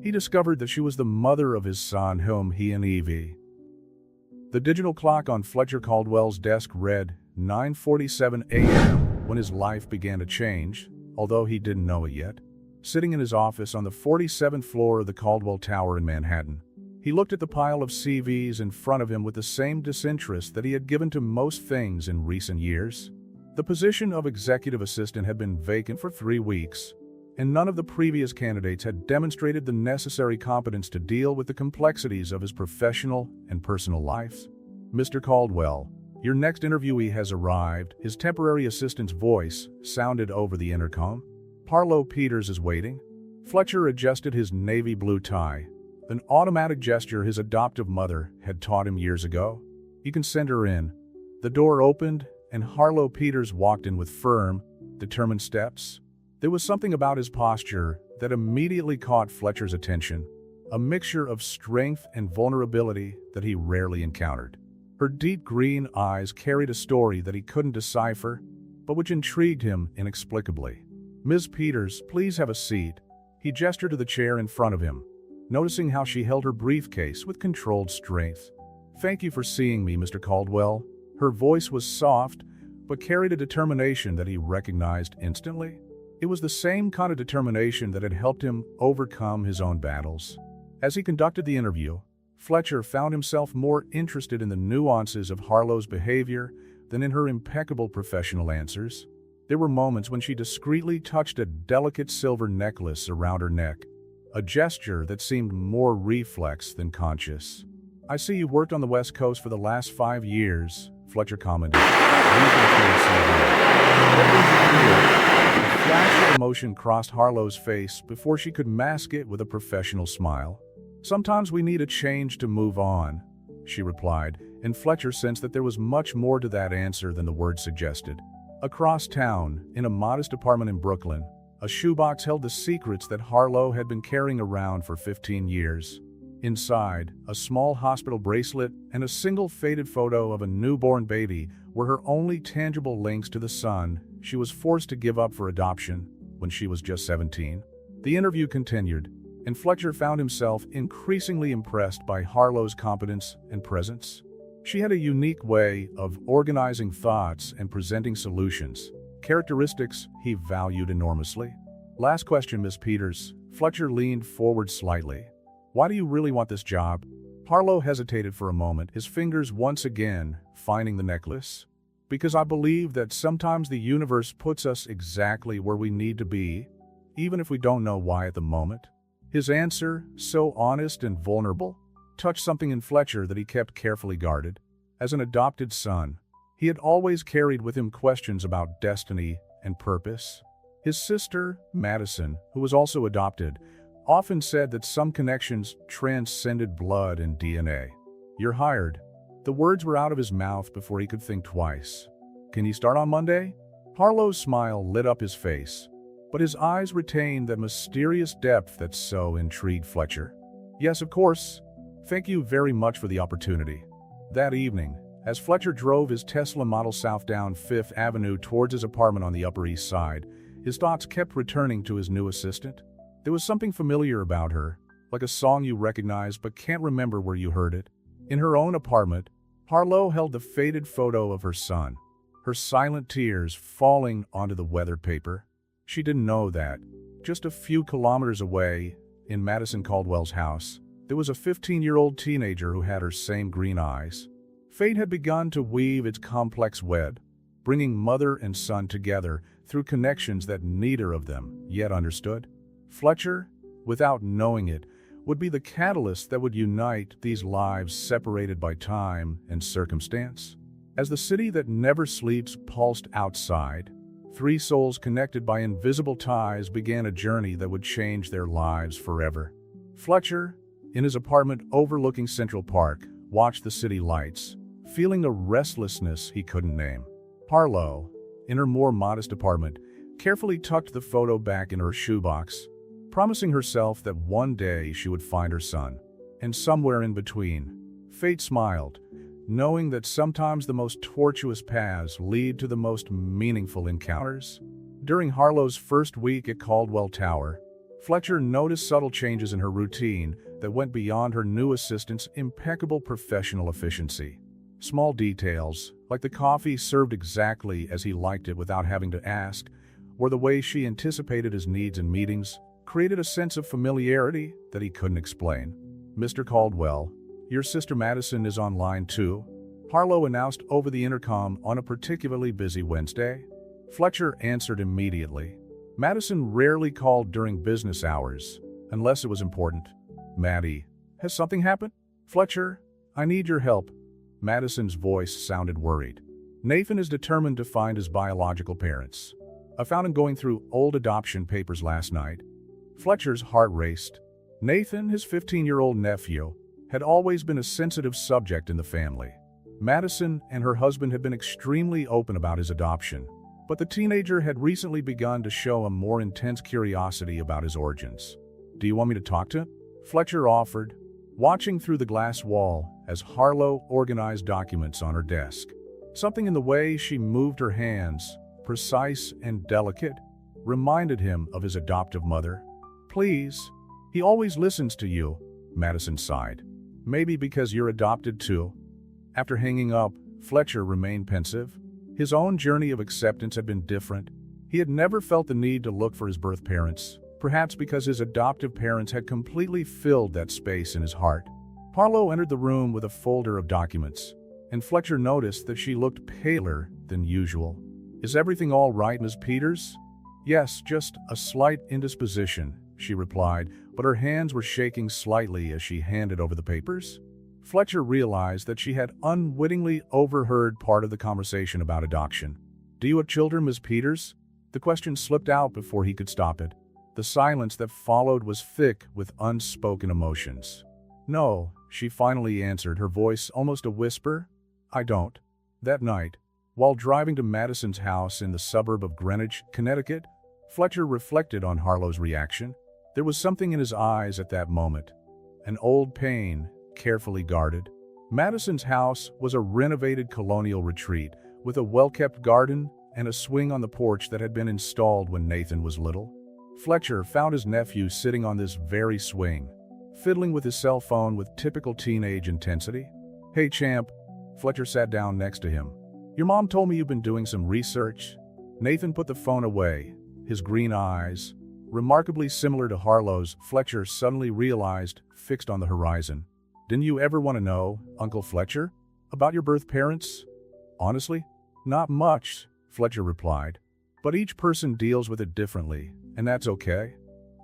he discovered that she was the mother of his son, whom he and Evie. The digital clock on Fletcher Caldwell's desk read 9:47 a.m. when his life began to change, although he didn't know it yet. Sitting in his office on the 47th floor of the Caldwell Tower in Manhattan, he looked at the pile of CVs in front of him with the same disinterest that he had given to most things in recent years. The position of executive assistant had been vacant for 3 weeks, and none of the previous candidates had demonstrated the necessary competence to deal with the complexities of his professional and personal lives. "Mr. Caldwell, your next interviewee has arrived," his temporary assistant's voice sounded over the intercom. "Parlo Peters is waiting." Fletcher adjusted his navy blue tie, an automatic gesture his adoptive mother had taught him years ago. "You can send her in." The door opened, and Harlow Peters walked in with firm, determined steps. There was something about his posture that immediately caught Fletcher's attention, a mixture of strength and vulnerability that he rarely encountered. Her deep green eyes carried a story that he couldn't decipher, but which intrigued him inexplicably. "Ms. Peters, please have a seat." He gestured to the chair in front of him, noticing how she held her briefcase with controlled strength. "Thank you for seeing me, Mr. Caldwell." Her voice was soft, but carried a determination that he recognized instantly. It was the same kind of determination that had helped him overcome his own battles. As he conducted the interview, Fletcher found himself more interested in the nuances of Harlow's behavior than in her impeccable professional answers. There were moments when she discreetly touched a delicate silver necklace around her neck, a gesture that seemed more reflex than conscious. "I see you've worked on the West Coast for the last 5 years, Fletcher commented. A flash of emotion crossed Harlow's face before she could mask it with a professional smile. "Sometimes we need a change to move on," she replied, and Fletcher sensed that there was much more to that answer than the word suggested. Across town, in a modest apartment in Brooklyn, a shoebox held the secrets that Harlow had been carrying around for 15 years. Inside, a small hospital bracelet and a single faded photo of a newborn baby were her only tangible links to the son she was forced to give up for adoption when she was just 17. The interview continued, and Fletcher found himself increasingly impressed by Harlow's competence and presence. She had a unique way of organizing thoughts and presenting solutions, characteristics he valued enormously. "Last question, Miss Peters." Fletcher leaned forward slightly. "Why do you really want this job?" Harlow hesitated for a moment, his fingers once again finding the necklace. "Because I believe that sometimes the universe puts us exactly where we need to be, even if we don't know why at the moment." His answer, so honest and vulnerable, touched something in Fletcher that he kept carefully guarded. As an adopted son, he had always carried with him questions about destiny and purpose. His sister, Madison, who was also adopted, often said that some connections transcended blood and DNA. "You're hired." The words were out of his mouth before he could think twice. "Can you start on Monday?" Harlow's smile lit up his face, but his eyes retained that mysterious depth that so intrigued Fletcher. "Yes, of course. Thank you very much for the opportunity." That evening, as Fletcher drove his Tesla Model south down Fifth Avenue towards his apartment on the Upper East Side, his thoughts kept returning to his new assistant. There was something familiar about her, like a song you recognize but can't remember where you heard it. In her own apartment, Harlow held the faded photo of her son, her silent tears falling onto the weathered paper. She didn't know that, just a few kilometers away, in Madison Caldwell's house, there was a 15-year-old teenager who had her same green eyes. Fate had begun to weave its complex web, bringing mother and son together through connections that neither of them yet understood. Fletcher, without knowing it, would be the catalyst that would unite these lives separated by time and circumstance. As the city that never sleeps pulsed outside, 3 souls connected by invisible ties began a journey that would change their lives forever. Fletcher, in his apartment overlooking Central Park, watched the city lights, feeling a restlessness he couldn't name. Harlow, in her more modest apartment, carefully tucked the photo back in her shoebox, promising herself that one day she would find her son. And somewhere in between, fate smiled, knowing that sometimes the most tortuous paths lead to the most meaningful encounters. During Harlow's first week at Caldwell Tower, Fletcher noticed subtle changes in her routine that went beyond her new assistant's impeccable professional efficiency. Small details, like the coffee served exactly as he liked it without having to ask, or the way she anticipated his needs in meetings, created a sense of familiarity that he couldn't explain. "Mr. Caldwell, your sister Madison is online too," Harlow announced over the intercom on a particularly busy Wednesday. Fletcher answered immediately. Madison rarely called during business hours, unless it was important. "Maddie, has something happened?" "Fletcher, I need your help." Madison's voice sounded worried. "Nathan is determined to find his biological parents. I found him going through old adoption papers last night." Fletcher's heart raced. Nathan, his 15-year-old nephew, had always been a sensitive subject in the family. Madison and her husband had been extremely open about his adoption, but the teenager had recently begun to show a more intense curiosity about his origins. "Do you want me to talk to him?" Fletcher offered, watching through the glass wall as Harlow organized documents on her desk. Something in the way she moved her hands, precise and delicate, reminded him of his adoptive mother. "Please, he always listens to you," Madison sighed. "Maybe because you're adopted too." After hanging up, Fletcher remained pensive. His own journey of acceptance had been different. He had never felt the need to look for his birth parents, perhaps because his adoptive parents had completely filled that space in his heart. Harlow entered the room with a folder of documents, and Fletcher noticed that she looked paler than usual. "Is everything all right, Ms. Peters?" "Yes, just a slight indisposition," she replied, but her hands were shaking slightly as she handed over the papers. Fletcher realized that she had unwittingly overheard part of the conversation about adoption. "Do you have children, Ms. Peters?" The question slipped out before he could stop it. The silence that followed was thick with unspoken emotions. "No," she finally answered, her voice almost a whisper. "I don't." That night, while driving to Madison's house in the suburb of Greenwich, Connecticut, Fletcher reflected on Harlow's reaction. There was something in his eyes at that moment. An old pain, carefully guarded. Madison's house was a renovated colonial retreat with a well-kept garden and a swing on the porch that had been installed when Nathan was little. Fletcher found his nephew sitting on this very swing, fiddling with his cell phone with typical teenage intensity. "Hey, champ." Fletcher sat down next to him. "Your mom told me you've been doing some research." Nathan put the phone away, his green eyes, remarkably similar to Harlow's, Fletcher suddenly realized, fixed on the horizon. "Didn't you ever want to know, Uncle Fletcher, about your birth parents?" "Honestly, not much," Fletcher replied. "But each person deals with it differently, and that's okay."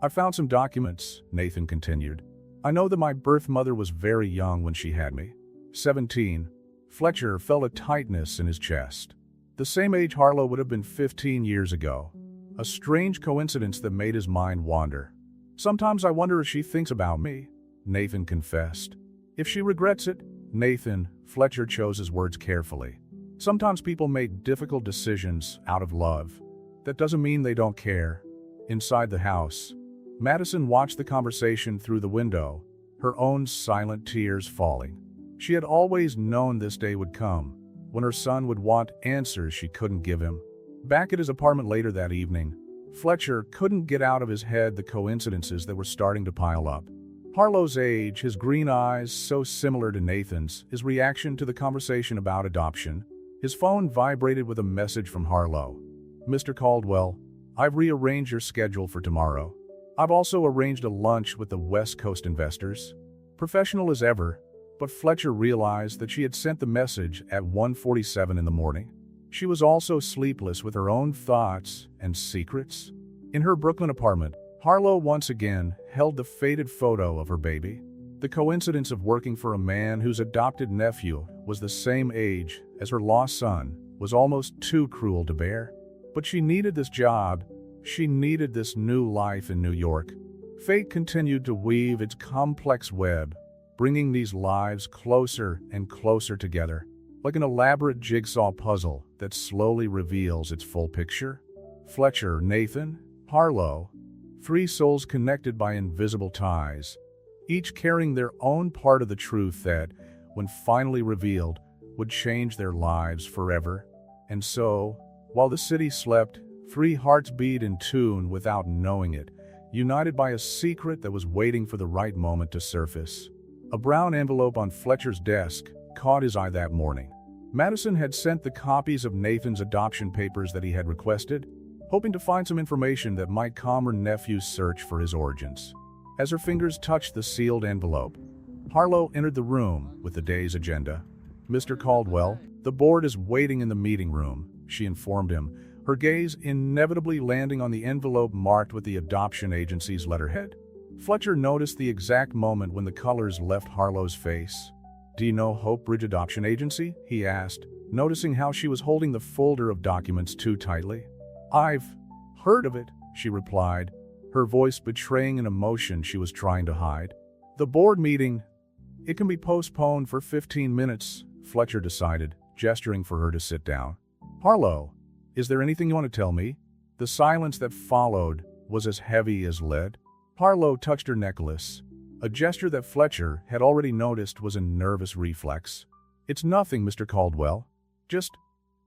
"I found some documents," Nathan continued. "I know that my birth mother was very young when she had me. 17. Fletcher felt a tightness in his chest. The same age Harlow would have been 15 years ago. A strange coincidence that made his mind wander. "Sometimes I wonder if she thinks about me," Nathan confessed. "If she regrets it." "Nathan," Fletcher chose his words carefully. "Sometimes people make difficult decisions out of love. That doesn't mean they don't care." Inside the house, Madison watched the conversation through the window, her own silent tears falling. She had always known this day would come, when her son would want answers she couldn't give him. Back at his apartment later that evening, Fletcher couldn't get out of his head the coincidences that were starting to pile up. Harlow's age, his green eyes so similar to Nathan's, his reaction to the conversation about adoption. His phone vibrated with a message from Harlow. "Mr. Caldwell, I've rearranged your schedule for tomorrow. I've also arranged a lunch with the West Coast investors." Professional as ever, but Fletcher realized that she had sent the message at 1:47 in the morning. She was also sleepless with her own thoughts and secrets. In her Brooklyn apartment, Harlow once again held the faded photo of her baby. The coincidence of working for a man whose adopted nephew was the same age as her lost son was almost too cruel to bear. But she needed this job. She needed this new life in New York. Fate continued to weave its complex web, bringing these lives closer and closer together, like an elaborate jigsaw puzzle that slowly reveals its full picture. Fletcher, Nathan, Harlow, three souls connected by invisible ties, each carrying their own part of the truth that, when finally revealed, would change their lives forever. And so, while the city slept, three hearts beat in tune without knowing it, united by a secret that was waiting for the right moment to surface. A brown envelope on Fletcher's desk caught his eye that morning. Madison had sent the copies of Nathan's adoption papers that he had requested, hoping to find some information that might calm her nephew's search for his origins. As her fingers touched the sealed envelope, Harlow entered the room with the day's agenda. "Mr. Caldwell, the board is waiting in the meeting room," she informed him, her gaze inevitably landing on the envelope marked with the adoption agency's letterhead. Fletcher noticed the exact moment when the colors left Harlow's face. "Do you know Hope Bridge Adoption Agency?" he asked, noticing how she was holding the folder of documents too tightly. "I've heard of it," she replied, her voice betraying an emotion she was trying to hide. "The board meeting, it can be postponed for 15 minutes, Fletcher decided, gesturing for her to sit down. "Harlow, is there anything you want to tell me?" The silence that followed was as heavy as lead. Harlow touched her necklace, a gesture that Fletcher had already noticed was a nervous reflex. "It's nothing, Mr. Caldwell. Just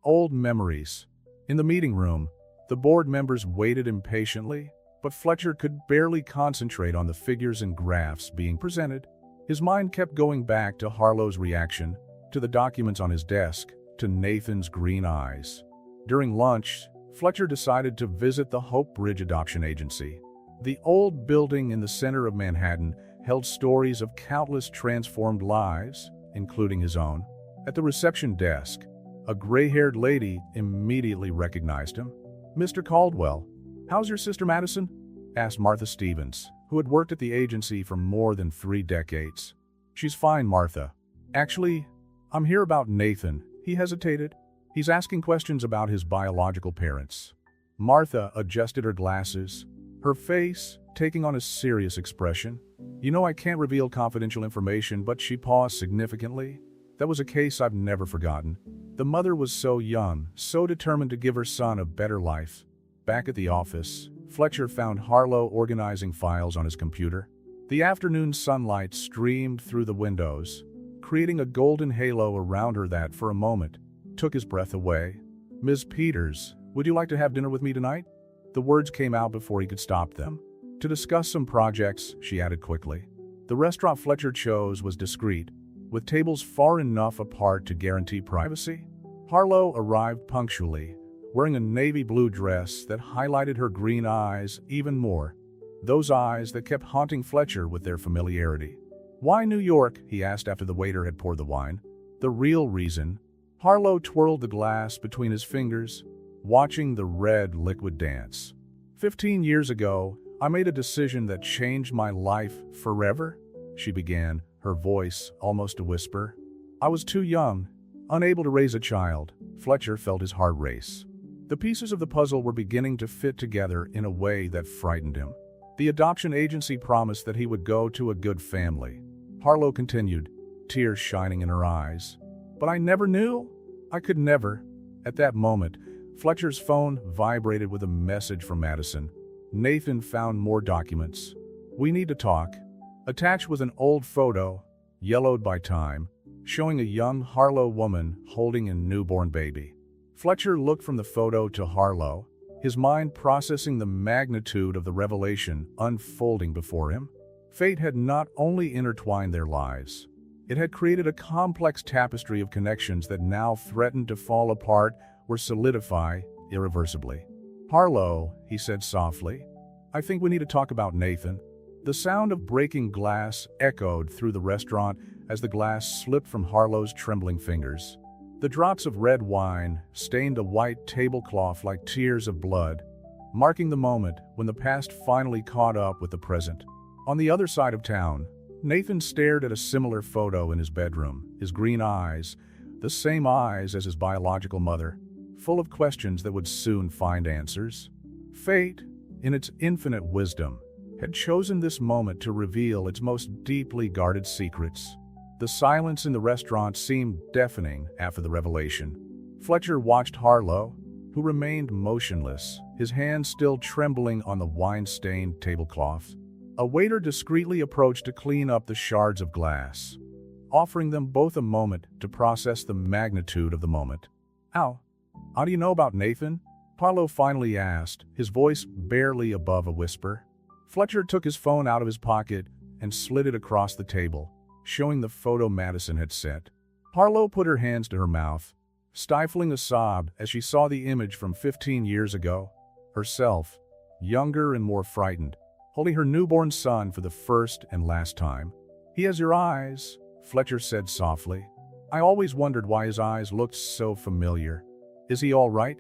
old memories." In the meeting room, the board members waited impatiently, but Fletcher could barely concentrate on the figures and graphs being presented. His mind kept going back to Harlow's reaction, to the documents on his desk, to Nathan's green eyes. During lunch, Fletcher decided to visit the Hope Bridge Adoption Agency. The old building in the center of Manhattan held stories of countless transformed lives, including his own. At the reception desk, a gray-haired lady immediately recognized him. "Mr. Caldwell, how's your sister Madison?" asked Martha Stevens, who had worked at the agency for more than 3 decades. "She's fine, Martha. Actually, I'm here about Nathan." He hesitated. "He's asking questions about his biological parents." Martha adjusted her glasses, her face taking on a serious expression. "You know I can't reveal confidential information," but she paused significantly. "That was a case I've never forgotten. The mother was so young, so determined to give her son a better life." Back at the office, Fletcher found Harlow organizing files on his computer. The afternoon sunlight streamed through the windows, creating a golden halo around her that, for a moment, took his breath away. "Ms. Peters, would you like to have dinner with me tonight?" The words came out before he could stop them. "To discuss some projects," she added quickly. The restaurant Fletcher chose was discreet, with tables far enough apart to guarantee privacy. Harlow arrived punctually, wearing a navy blue dress that highlighted her green eyes even more, those eyes that kept haunting Fletcher with their familiarity. "Why New York?" he asked after the waiter had poured the wine. "The real reason." Harlow twirled the glass between his fingers, watching the red liquid dance. 15 years ago, I made a decision that changed my life forever," she began, her voice almost a whisper. "I was too young, unable to raise a child." Fletcher felt his heart race. The pieces of the puzzle were beginning to fit together in a way that frightened him. The adoption agency promised that he would go to a good family. Harlow continued, tears shining in her eyes. "But I never knew. I could never." At that moment, Fletcher's phone vibrated with a message from Madison. "Nathan found more documents. We need to talk." Attached was an old photo, yellowed by time, showing a young Harlow woman holding a newborn baby. Fletcher looked from the photo to Harlow, his mind processing the magnitude of the revelation unfolding before him. Fate had not only intertwined their lives, it had created a complex tapestry of connections that now threatened to fall apart or solidify irreversibly. "Harlow," he said softly, "I think we need to talk about Nathan." The sound of breaking glass echoed through the restaurant as the glass slipped from Harlow's trembling fingers. The drops of red wine stained a white tablecloth like tears of blood, marking the moment when the past finally caught up with the present. On the other side of town, Nathan stared at a similar photo in his bedroom, his green eyes, the same eyes as his biological mother, full of questions that would soon find answers. Fate, in its infinite wisdom, had chosen this moment to reveal its most deeply guarded secrets. The silence in the restaurant seemed deafening after the revelation. Fletcher watched Harlow, who remained motionless, his hands still trembling on the wine-stained tablecloth. A waiter discreetly approached to clean up the shards of glass, offering them both a moment to process the magnitude of the moment. How do you know about Nathan?" Harlow finally asked, his voice barely above a whisper. Fletcher took his phone out of his pocket and slid it across the table, showing the photo Madison had sent. Harlow put her hands to her mouth, stifling a sob as she saw the image from 15 years ago. Herself, younger and more frightened, holding her newborn son for the first and last time. "He has your eyes," Fletcher said softly. "I always wondered why his eyes looked so familiar. Is he all right?"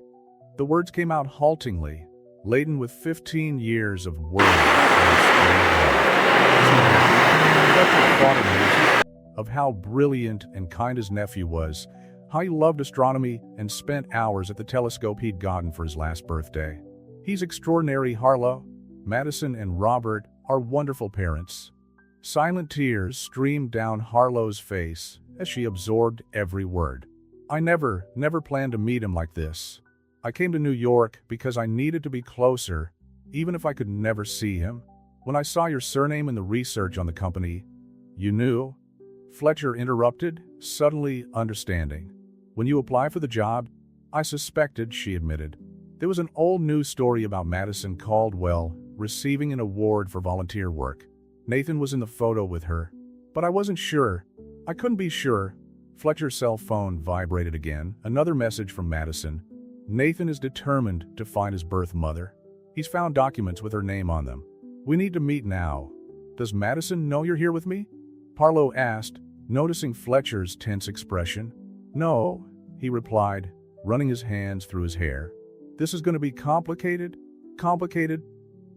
The words came out haltingly, laden with 15 years of worry. Fletcher thought of how brilliant and kind his nephew was, how he loved astronomy and spent hours at the telescope he'd gotten for his last birthday. "He's extraordinary, Harlow. Madison and Robert are wonderful parents." Silent tears streamed down Harlow's face as she absorbed every word. "I never planned to meet him like this. I came to New York because I needed to be closer, even if I could never see him. When I saw your surname in the research on the company." "You knew?" Fletcher interrupted, suddenly understanding. "When you apply for the job, I suspected," she admitted. "There was an old news story about Madison Caldwell receiving an award for volunteer work. Nathan was in the photo with her. But I wasn't sure. I couldn't be sure." Fletcher's cell phone vibrated again, another message from Madison. "Nathan is determined to find his birth mother. He's found documents with her name on them. We need to meet now. Does Madison know you're here with me?" Harlow asked, noticing Fletcher's tense expression. "No," he replied, running his hands through his hair. "This is going to be complicated." "Complicated?"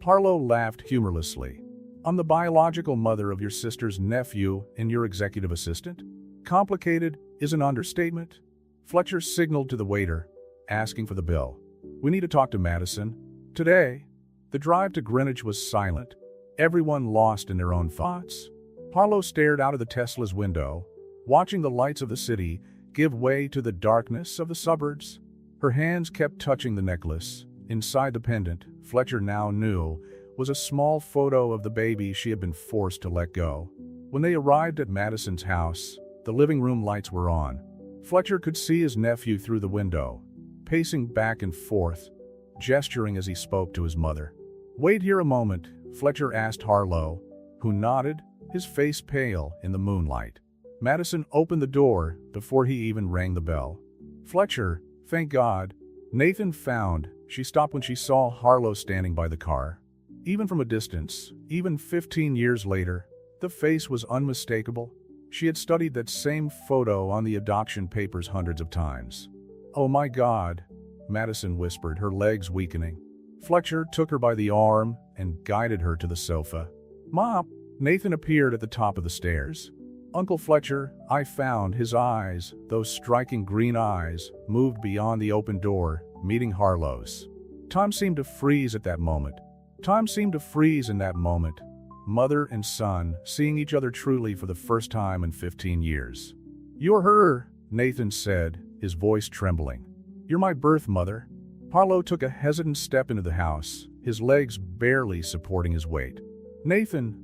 Harlow laughed humorlessly. "I'm the biological mother of your sister's nephew and your executive assistant. Complicated is an understatement." Fletcher signaled to the waiter, asking for the bill. "We need to talk to Madison. Today." The drive to Greenwich was silent, everyone lost in their own thoughts. Harlow stared out of the Tesla's window, watching the lights of the city give way to the darkness of the suburbs. Her hands kept touching the necklace. Inside the pendant, Fletcher now knew, was a small photo of the baby she had been forced to let go. When they arrived at Madison's house, the living room lights were on. Fletcher could see his nephew through the window, pacing back and forth, gesturing as he spoke to his mother. "Wait here a moment," Fletcher asked Harlow, who nodded, his face pale in the moonlight. Madison opened the door before he even rang the bell. "Fletcher, thank God." Nathan found. She stopped when she saw Harlow standing by the car. Even from a distance, even 15 years later, the face was unmistakable. She had studied that same photo on the adoption papers hundreds of times. "Oh my God," Madison whispered, her legs weakening. Fletcher took her by the arm and guided her to the sofa. "Mom!" Nathan appeared at the top of the stairs. "Uncle Fletcher," I found. His eyes, those striking green eyes, moved beyond the open door, meeting Harlow's. Time seemed to freeze at that moment. Time seemed to freeze in that moment. Mother and son, seeing each other truly for the first time in 15 years. "You're her," Nathan said, his voice trembling. "You're my birth mother." Harlow took a hesitant step into the house, his legs barely supporting his weight. "Nathan."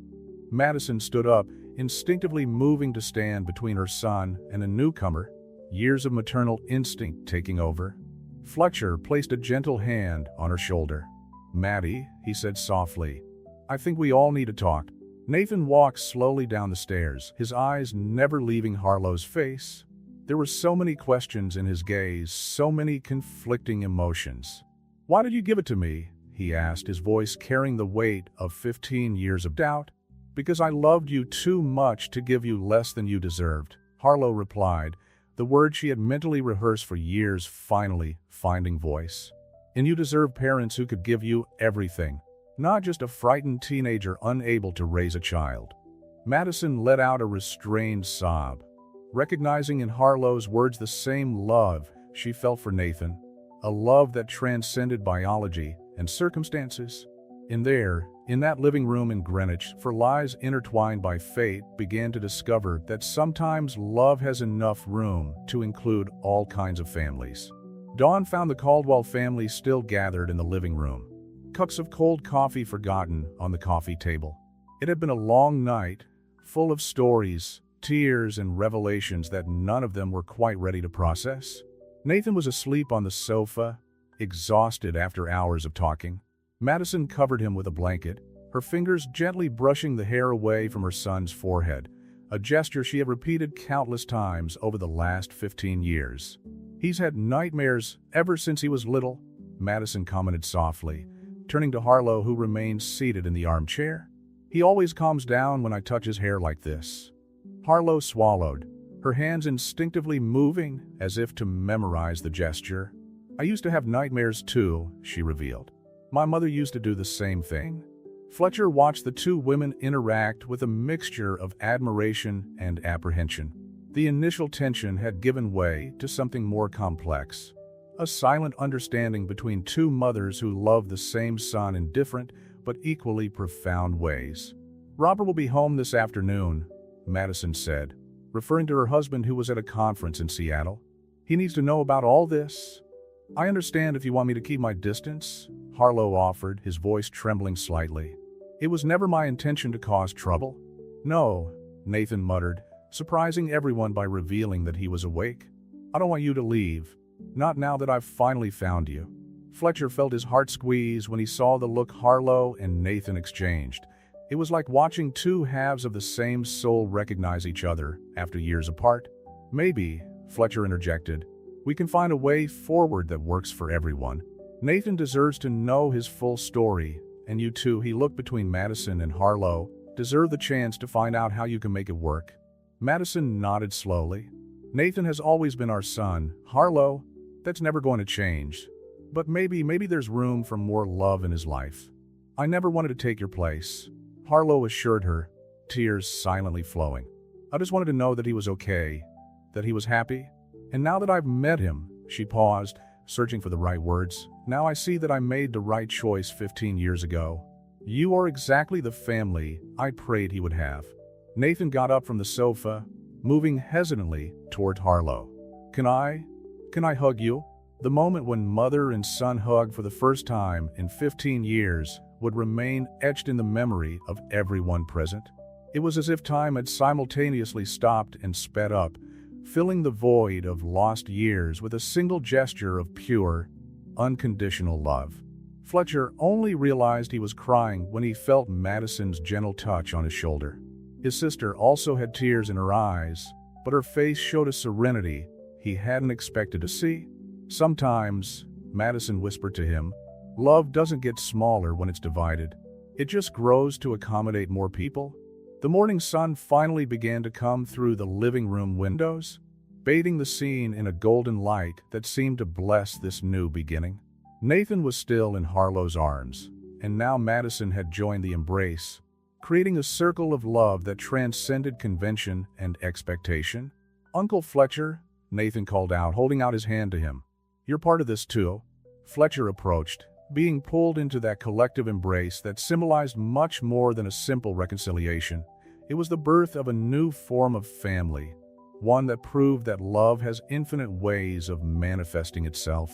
Madison stood up, instinctively moving to stand between her son and a newcomer, years of maternal instinct taking over. Fletcher placed a gentle hand on her shoulder. "Maddie," he said softly, "I think we all need to talk." Nathan walked slowly down the stairs, his eyes never leaving Harlow's face. There were so many questions in his gaze, so many conflicting emotions. "Why did you give it to me?" he asked, his voice carrying the weight of 15 years of doubt. "Because I loved you too much to give you less than you deserved," Harlow replied, the words she had mentally rehearsed for years finally finding voice. "And you deserve parents who could give you everything, not just a frightened teenager unable to raise a child." Madison let out a restrained sob, recognizing in Harlow's words the same love she felt for Nathan, a love that transcended biology and circumstances. In that living room in Greenwich, for lives intertwined by fate began to discover that sometimes love has enough room to include all kinds of families. Dawn found the Caldwell family still gathered in the living room, cups of cold coffee forgotten on the coffee table. It had been a long night, full of stories, tears, and revelations that none of them were quite ready to process. Nathan was asleep on the sofa, exhausted after hours of talking. Madison covered him with a blanket, her fingers gently brushing the hair away from her son's forehead, a gesture she had repeated countless times over the last 15 years. "He's had nightmares ever since he was little," Madison commented softly, turning to Harlow, who remained seated in the armchair. "He always calms down when I touch his hair like this." Harlow swallowed, her hands instinctively moving as if to memorize the gesture. "I used to have nightmares too," she revealed. "My mother used to do the same thing." Fletcher watched the two women interact with a mixture of admiration and apprehension. The initial tension had given way to something more complex, a silent understanding between two mothers who loved the same son in different but equally profound ways. "Robert will be home this afternoon," Madison said, referring to her husband who was at a conference in Seattle. "He needs to know about all this." "I understand if you want me to keep my distance," Harlow offered, his voice trembling slightly. "It was never my intention to cause trouble." "No," Nathan muttered, surprising everyone by revealing that he was awake. "I don't want you to leave. Not now that I've finally found you." Fletcher felt his heart squeeze when he saw the look Harlow and Nathan exchanged. It was like watching two halves of the same soul recognize each other after years apart. "Maybe," Fletcher interjected, "we can find a way forward that works for everyone. Nathan deserves to know his full story, and you too," he looked between Madison and Harlow, "deserve the chance to find out how you can make it work." Madison nodded slowly. "Nathan has always been our son, Harlow. That's never going to change. But maybe there's room for more love in his life." "I never wanted to take your place," Harlow assured her, tears silently flowing. "I just wanted to know that he was okay, that he was happy. And now that I've met him," she paused, searching for the right words, "now I see that I made the right choice 15 years ago. You are exactly the family I prayed he would have." Nathan got up from the sofa, moving hesitantly toward Harlow. Can I hug you?" The moment when mother and son hugged for the first time in 15 years would remain etched in the memory of everyone present. It was as if time had simultaneously stopped and sped up, filling the void of lost years with a single gesture of pure, unconditional love. Fletcher only realized he was crying when he felt Madison's gentle touch on his shoulder. His sister also had tears in her eyes, but her face showed a serenity he hadn't expected to see. "Sometimes," Madison whispered to him, "love doesn't get smaller when it's divided. It just grows to accommodate more people." The morning sun finally began to come through the living room windows, bathing the scene in a golden light that seemed to bless this new beginning. Nathan was still in Harlow's arms, and now Madison had joined the embrace, creating a circle of love that transcended convention and expectation. "Uncle Fletcher," Nathan called out, holding out his hand to him. "You're part of this too." Fletcher approached, being pulled into that collective embrace that symbolized much more than a simple reconciliation. It was the birth of a new form of family, one that proved that love has infinite ways of manifesting itself.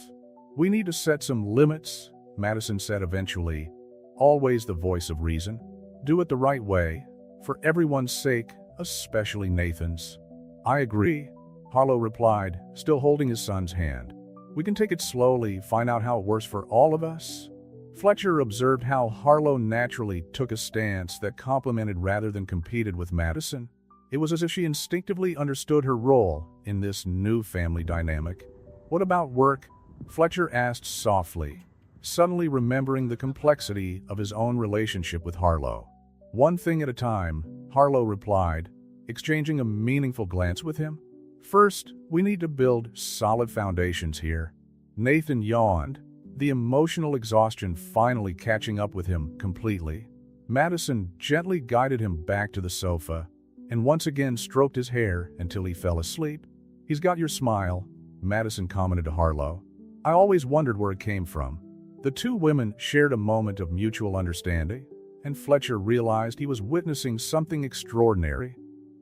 "We need to set some limits," Madison said eventually, always the voice of reason. "Do it the right way, for everyone's sake, especially Nathan's." "I agree," Harlow replied, still holding his son's hand. "We can take it slowly, find out how it works for all of us." Fletcher observed how Harlow naturally took a stance that complemented rather than competed with Madison. It was as if she instinctively understood her role in this new family dynamic. "What about work?" Fletcher asked softly, suddenly remembering the complexity of his own relationship with Harlow. "One thing at a time," Harlow replied, exchanging a meaningful glance with him. "First, we need to build solid foundations here." Nathan yawned, the emotional exhaustion finally catching up with him completely. Madison gently guided him back to the sofa, and once again stroked his hair until he fell asleep. "He's got your smile," Madison commented to Harlow. "I always wondered where it came from." The two women shared a moment of mutual understanding, and Fletcher realized he was witnessing something extraordinary.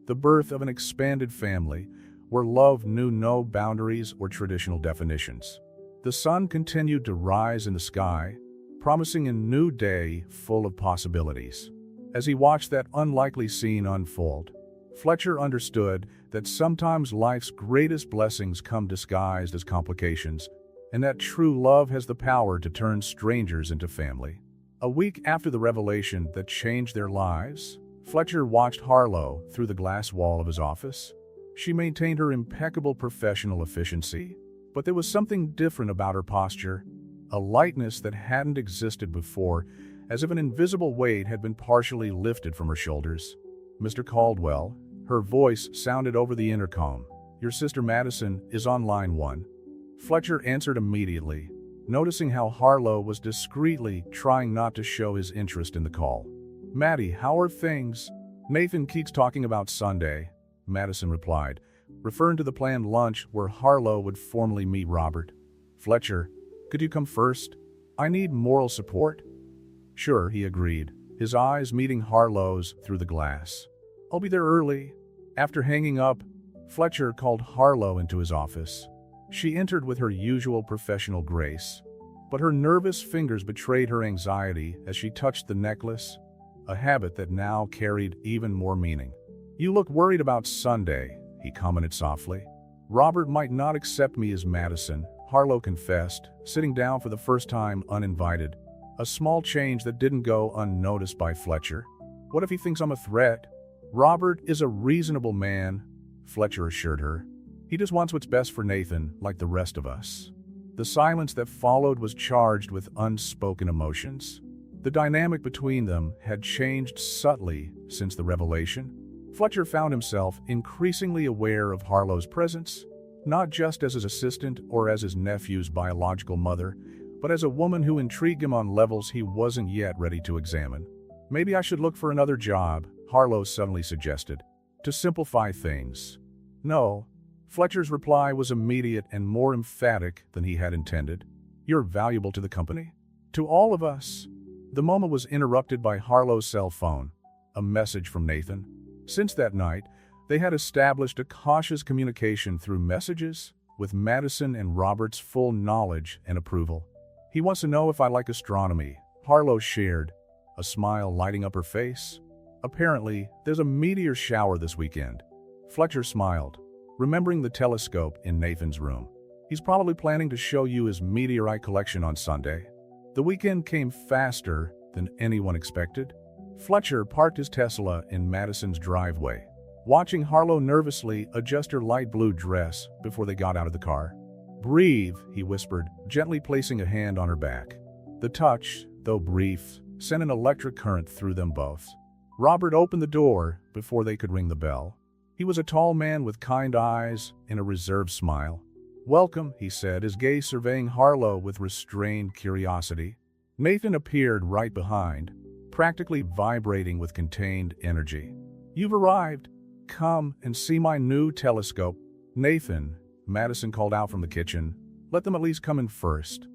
The birth of an expanded family, where love knew no boundaries or traditional definitions. The sun continued to rise in the sky, promising a new day full of possibilities. As he watched that unlikely scene unfold, Fletcher understood that sometimes life's greatest blessings come disguised as complications, and that true love has the power to turn strangers into family. A week after the revelation that changed their lives, Fletcher watched Harlow through the glass wall of his office. She maintained her impeccable professional efficiency, but there was something different about her posture, a lightness that hadn't existed before, as if an invisible weight had been partially lifted from her shoulders. "Mr. Caldwell," her voice sounded over the intercom. "Your sister Madison is on line 1. Fletcher answered immediately, noticing how Harlow was discreetly trying not to show his interest in the call. "Maddie, how are things?" "Nathan keeps talking about Sunday," Madison replied, referring to the planned lunch where Harlow would formally meet Robert. "Fletcher, could you come first? I need moral support." "Sure," he agreed, his eyes meeting Harlow's through the glass. "I'll be there early." After hanging up, Fletcher called Harlow into his office. She entered with her usual professional grace, but her nervous fingers betrayed her anxiety as she touched the necklace, a habit that now carried even more meaning. "You look worried about Sunday," he commented softly. "Robert might not accept me as Madison," Harlow confessed, sitting down for the first time uninvited. A small change that didn't go unnoticed by Fletcher. "What if he thinks I'm a threat?" "Robert is a reasonable man," Fletcher assured her. "He just wants what's best for Nathan, like the rest of us." The silence that followed was charged with unspoken emotions. The dynamic between them had changed subtly since the revelation. Fletcher found himself increasingly aware of Harlow's presence, not just as his assistant or as his nephew's biological mother, but as a woman who intrigued him on levels he wasn't yet ready to examine. "Maybe I should look for another job," Harlow suddenly suggested, "to simplify things." "No." Fletcher's reply was immediate and more emphatic than he had intended. "You're valuable to the company. To all of us." The moment was interrupted by Harlow's cell phone, a message from Nathan. Since that night, they had established a cautious communication through messages, with Madison and Robert's full knowledge and approval. "He wants to know if I like astronomy," Harlow shared, a smile lighting up her face. "Apparently, there's a meteor shower this weekend." Fletcher smiled, remembering the telescope in Nathan's room. "He's probably planning to show you his meteorite collection on Sunday." The weekend came faster than anyone expected. Fletcher parked his Tesla in Madison's driveway, watching Harlow nervously adjust her light blue dress before they got out of the car. "Breathe," he whispered, gently placing a hand on her back. The touch, though brief, sent an electric current through them both. Robert opened the door before they could ring the bell. He was a tall man with kind eyes and a reserved smile. "Welcome," he said, his gaze surveying Harlow with restrained curiosity. Nathan appeared right behind, practically vibrating with contained energy. "You've arrived. Come and see my new telescope." "Nathan," Madison called out from the kitchen, "let them at least come in first."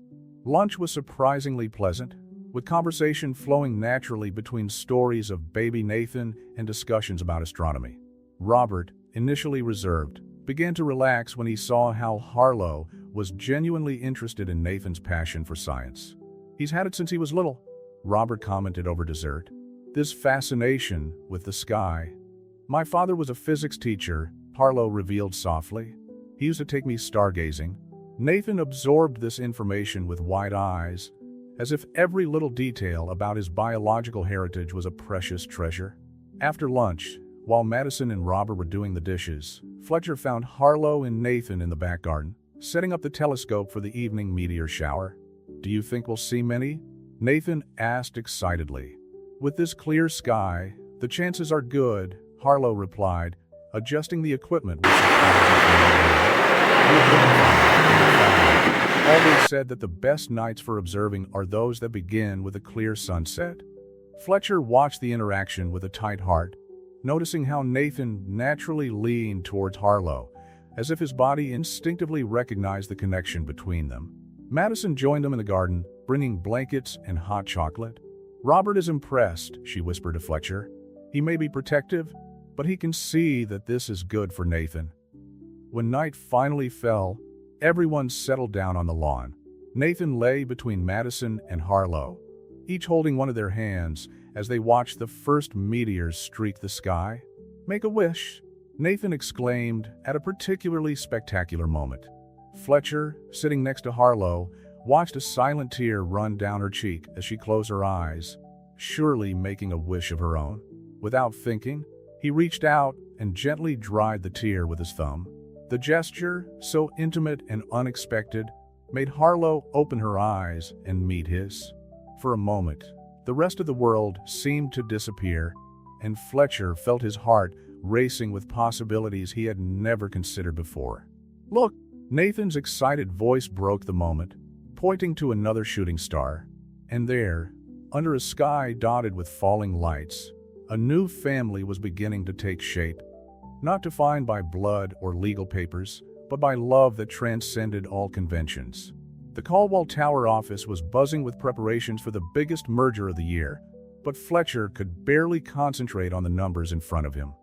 Lunch was surprisingly pleasant, with conversation flowing naturally between stories of baby Nathan and discussions about astronomy. Robert, initially reserved, began to relax when he saw how Harlow was genuinely interested in Nathan's passion for science. "He's had it since he was little," Robert commented over dessert. "This fascination with the sky. My father was a physics teacher," Harlow revealed softly. "He used to take me stargazing." Nathan absorbed this information with wide eyes, as if every little detail about his biological heritage was a precious treasure. After lunch, while Madison and Robert were doing the dishes, Fletcher found Harlow and Nathan in the back garden, setting up the telescope for the evening meteor shower. "Do you think we'll see many?" Nathan asked excitedly. "With this clear sky, the chances are good," Harlow replied, adjusting the equipment with always said that the best nights for observing are those that begin with a clear sunset. Fletcher watched the interaction with a tight heart, noticing how Nathan naturally leaned towards Harlow, as if his body instinctively recognized the connection between them. Madison joined them in the garden, bringing blankets and hot chocolate. "Robert is impressed," she whispered to Fletcher. "He may be protective, but he can see that this is good for Nathan." When night finally fell, everyone settled down on the lawn. Nathan lay between Madison and Harlow, each holding one of their hands as they watched the first meteors streak the sky. "Make a wish," Nathan exclaimed at a particularly spectacular moment. Fletcher, sitting next to Harlow, watched a silent tear run down her cheek as she closed her eyes, surely making a wish of her own. Without thinking, he reached out and gently dried the tear with his thumb. The gesture, so intimate and unexpected, made Harlow open her eyes and meet his. For a moment, the rest of the world seemed to disappear, and Fletcher felt his heart racing with possibilities he had never considered before. "Look!" Nathan's excited voice broke the moment, pointing to another shooting star. And there, under a sky dotted with falling lights, a new family was beginning to take shape, not defined by blood or legal papers, but by love that transcended all conventions. The Caldwell Tower office was buzzing with preparations for the biggest merger of the year, but Fletcher could barely concentrate on the numbers in front of him.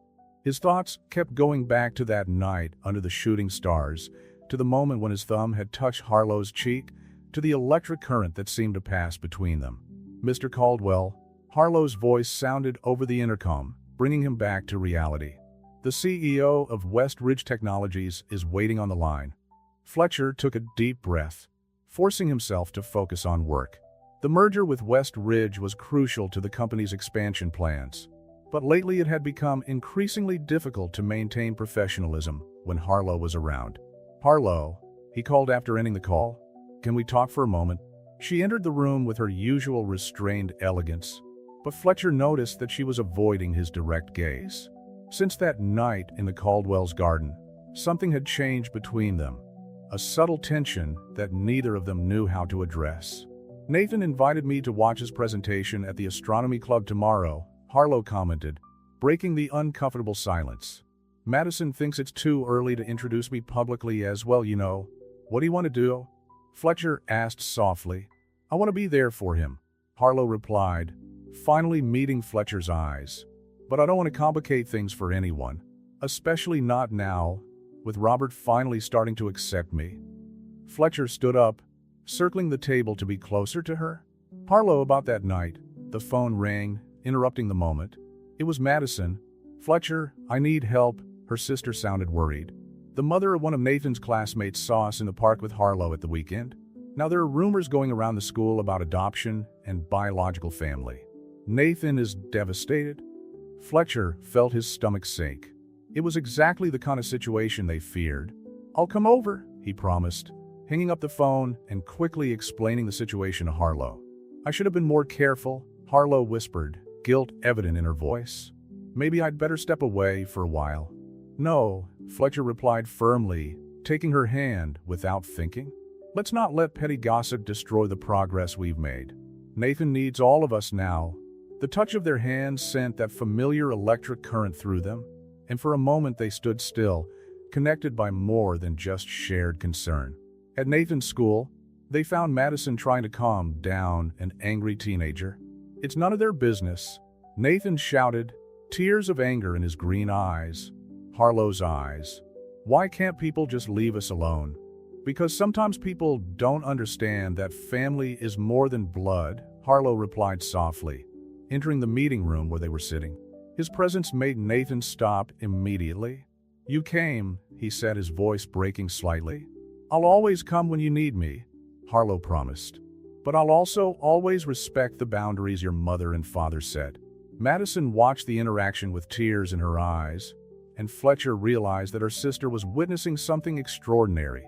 His thoughts kept going back to that night under the shooting stars, to the moment when his thumb had touched Harlow's cheek, to the electric current that seemed to pass between them. "Mr. Caldwell," Harlow's voice sounded over the intercom, bringing him back to reality. "The CEO of West Ridge Technologies is waiting on the line." Fletcher took a deep breath, forcing himself to focus on work. The merger with West Ridge was crucial to the company's expansion plans, but lately it had become increasingly difficult to maintain professionalism when Harlow was around. "Harlow," he called after ending the call, "can we talk for a moment?" She entered the room with her usual restrained elegance, but Fletcher noticed that she was avoiding his direct gaze. Since that night in the Caldwell's garden, something had changed between them, a subtle tension that neither of them knew how to address. "Nathan invited me to watch his presentation at the astronomy club tomorrow," Harlow commented, breaking the uncomfortable silence. "Madison thinks it's too early to introduce me publicly as well, you know. What do you want to do?" Fletcher asked softly. "I want to be there for him," Harlow replied, finally meeting Fletcher's eyes. "But I don't want to complicate things for anyone, especially not now, with Robert finally starting to accept me." Fletcher stood up, circling the table to be closer to her. "Harlow, about that night." The phone rang, interrupting the moment. It was Madison. "Fletcher, I need help," her sister sounded worried. "The mother of one of Nathan's classmates saw us in the park with Harlow at the weekend. Now there are rumors going around the school about adoption and biological family. Nathan is devastated." Fletcher felt his stomach sink. It was exactly the kind of situation they feared. "I'll come over," he promised, hanging up the phone and quickly explaining the situation to Harlow. "I should have been more careful," Harlow whispered, guilt evident in her voice. "Maybe I'd better step away for a while." "No," Fletcher replied firmly, taking her hand without thinking. "Let's not let petty gossip destroy the progress we've made. Nathan needs all of us now." The touch of their hands sent that familiar electric current through them, and for a moment they stood still, connected by more than just shared concern. At Nathan's school, they found Madison trying to calm down an angry teenager. "It's none of their business," Nathan shouted, tears of anger in his green eyes. Harlow's eyes. "Why can't people just leave us alone?" "Because sometimes people don't understand that family is more than blood," Harlow replied softly, entering the meeting room where they were sitting. His presence made Nathan stop immediately. "You came," he said, his voice breaking slightly. "I'll always come when you need me," Harlow promised. "But I'll also always respect the boundaries your mother and father set." Madison watched the interaction with tears in her eyes, and Fletcher realized that her sister was witnessing something extraordinary.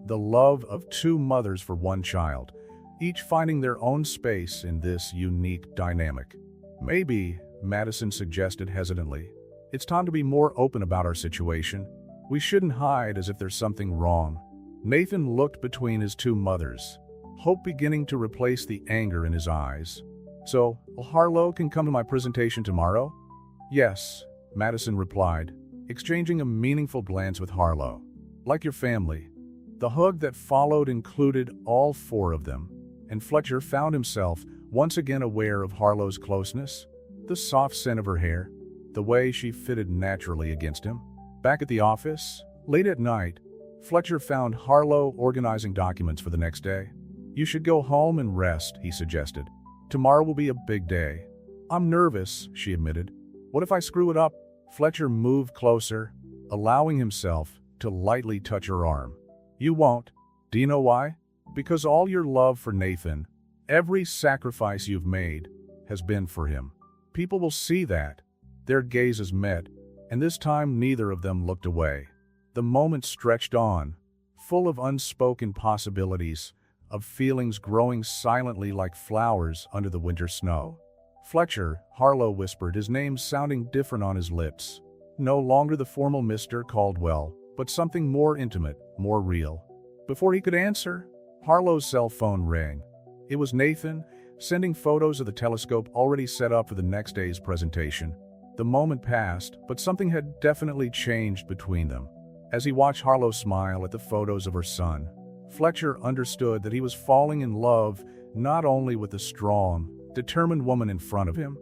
The love of two mothers for one child, each finding their own space in this unique dynamic. "Maybe," Madison suggested hesitantly, "it's time to be more open about our situation. We shouldn't hide as if there's something wrong." Nathan looked between his two mothers, hope beginning to replace the anger in his eyes. "So, Harlow can come to my presentation tomorrow?" "Yes," Madison replied, exchanging a meaningful glance with Harlow. "Like your family." The hug that followed included all four of them, and Fletcher found himself once again aware of Harlow's closeness, the soft scent of her hair, the way she fitted naturally against him. Back at the office, late at night, Fletcher found Harlow organizing documents for the next day. "You should go home and rest," he suggested. "Tomorrow will be a big day." "I'm nervous," she admitted. "What if I screw it up?" Fletcher moved closer, allowing himself to lightly touch her arm. "You won't. Do you know why?" Because all your love for Nathan, every sacrifice you've made, has been for him. People will see that. Their gazes met, and this time neither of them looked away. The moment stretched on, full of unspoken possibilities, of feelings growing silently like flowers under the winter snow. Fletcher, Harlow whispered, his name sounding different on his lips. No longer the formal Mr. Caldwell, but something more intimate, more real. Before he could answer, Harlow's cell phone rang. It was Nathan, sending photos of the telescope already set up for the next day's presentation. The moment passed, but something had definitely changed between them. As he watched Harlow smile at the photos of her son, Fletcher understood that he was falling in love not only with the strong, determined woman in front of him,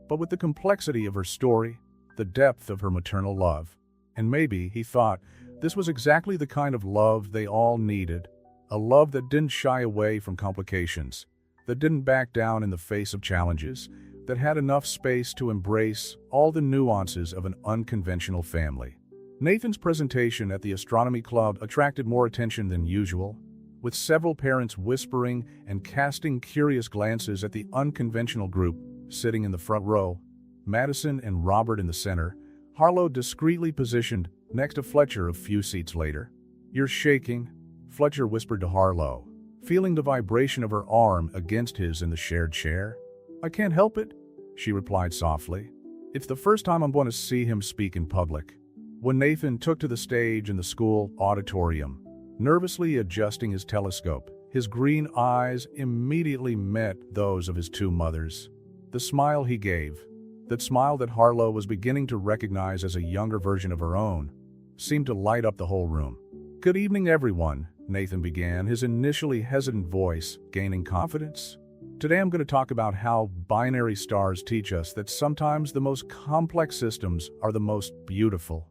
but with the complexity of her story, the depth of her maternal love. And maybe, he thought, this was exactly the kind of love they all needed, a love that didn't shy away from complications, that didn't back down in the face of challenges, that had enough space to embrace all the nuances of an unconventional family. Nathan's presentation at the astronomy club attracted more attention than usual, with several parents whispering and casting curious glances at the unconventional group sitting in the front row, Madison and Robert in the center, Harlow discreetly positioned next to Fletcher a few seats later. "You're shaking," Fletcher whispered to Harlow, feeling the vibration of her arm against his in the shared chair. "I can't help it," she replied softly. "It's the first time I'm going to see him speak in public." When Nathan took to the stage in the school auditorium, nervously adjusting his telescope, his green eyes immediately met those of his two mothers. The smile he gave, that smile that Harlow was beginning to recognize as a younger version of her own, seemed to light up the whole room. "Good evening, everyone," Nathan began, his initially hesitant voice gaining confidence. "Today I'm going to talk about how binary stars teach us that sometimes the most complex systems are the most beautiful."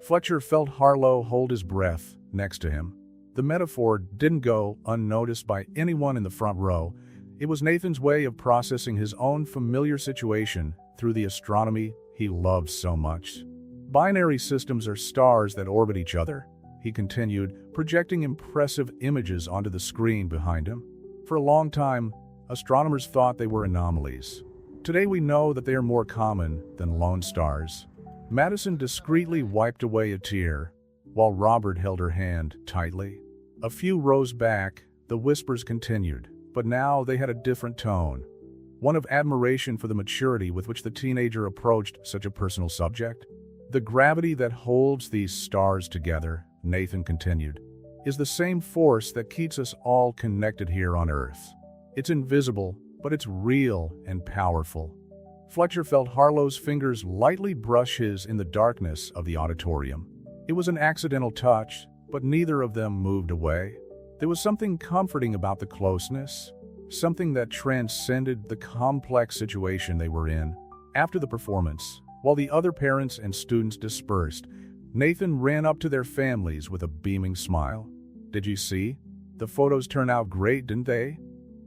Fletcher felt Harlow hold his breath next to him. The metaphor didn't go unnoticed by anyone in the front row. It was Nathan's way of processing his own familiar situation through the astronomy he loved so much. "Binary systems are stars that orbit each other," he continued, projecting impressive images onto the screen behind him. "For a long time, astronomers thought they were anomalies. Today we know that they are more common than lone stars." Madison discreetly wiped away a tear, while Robert held her hand tightly. A few rows back, the whispers continued, but now they had a different tone, one of admiration for the maturity with which the teenager approached such a personal subject. "The gravity that holds these stars together," Nathan continued, "is the same force that keeps us all connected here on Earth. It's invisible, but it's real and powerful." Fletcher felt Harlow's fingers lightly brush his in the darkness of the auditorium. It was an accidental touch, but neither of them moved away. There was something comforting about the closeness, something that transcended the complex situation they were in. After the performance, while the other parents and students dispersed, Nathan ran up to their families with a beaming smile. "Did you see? The photos turned out great, didn't they?"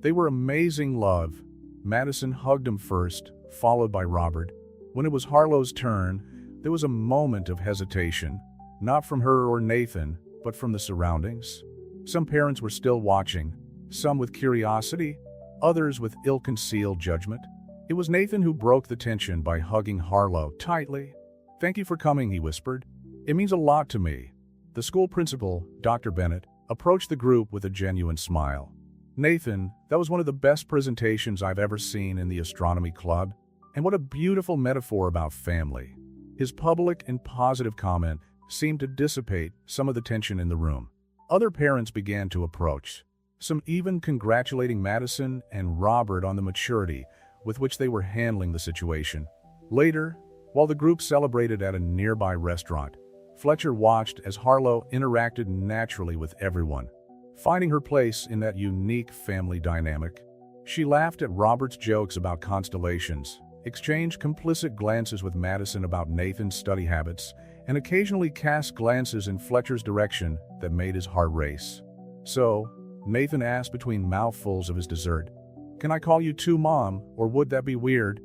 "They were amazing, love." Madison hugged him first, followed by Robert. When it was Harlow's turn, there was a moment of hesitation, not from her or Nathan, but from the surroundings. Some parents were still watching, some with curiosity, others with ill-concealed judgment. It was Nathan who broke the tension by hugging Harlow tightly. "Thank you for coming," he whispered. "It means a lot to me." The school principal, Dr. Bennett, approached the group with a genuine smile. "Nathan, that was one of the best presentations I've ever seen in the astronomy club. And what a beautiful metaphor about family." His public and positive comment seemed to dissipate some of the tension in the room. Other parents began to approach, some even congratulating Madison and Robert on the maturity with which they were handling the situation. Later, while the group celebrated at a nearby restaurant, Fletcher watched as Harlow interacted naturally with everyone, finding her place in that unique family dynamic. She laughed at Robert's jokes about constellations, exchanged complicit glances with Madison about Nathan's study habits, and occasionally cast glances in Fletcher's direction that made his heart race. "So," Nathan asked between mouthfuls of his dessert, "can I call you too, Mom, or would that be weird?"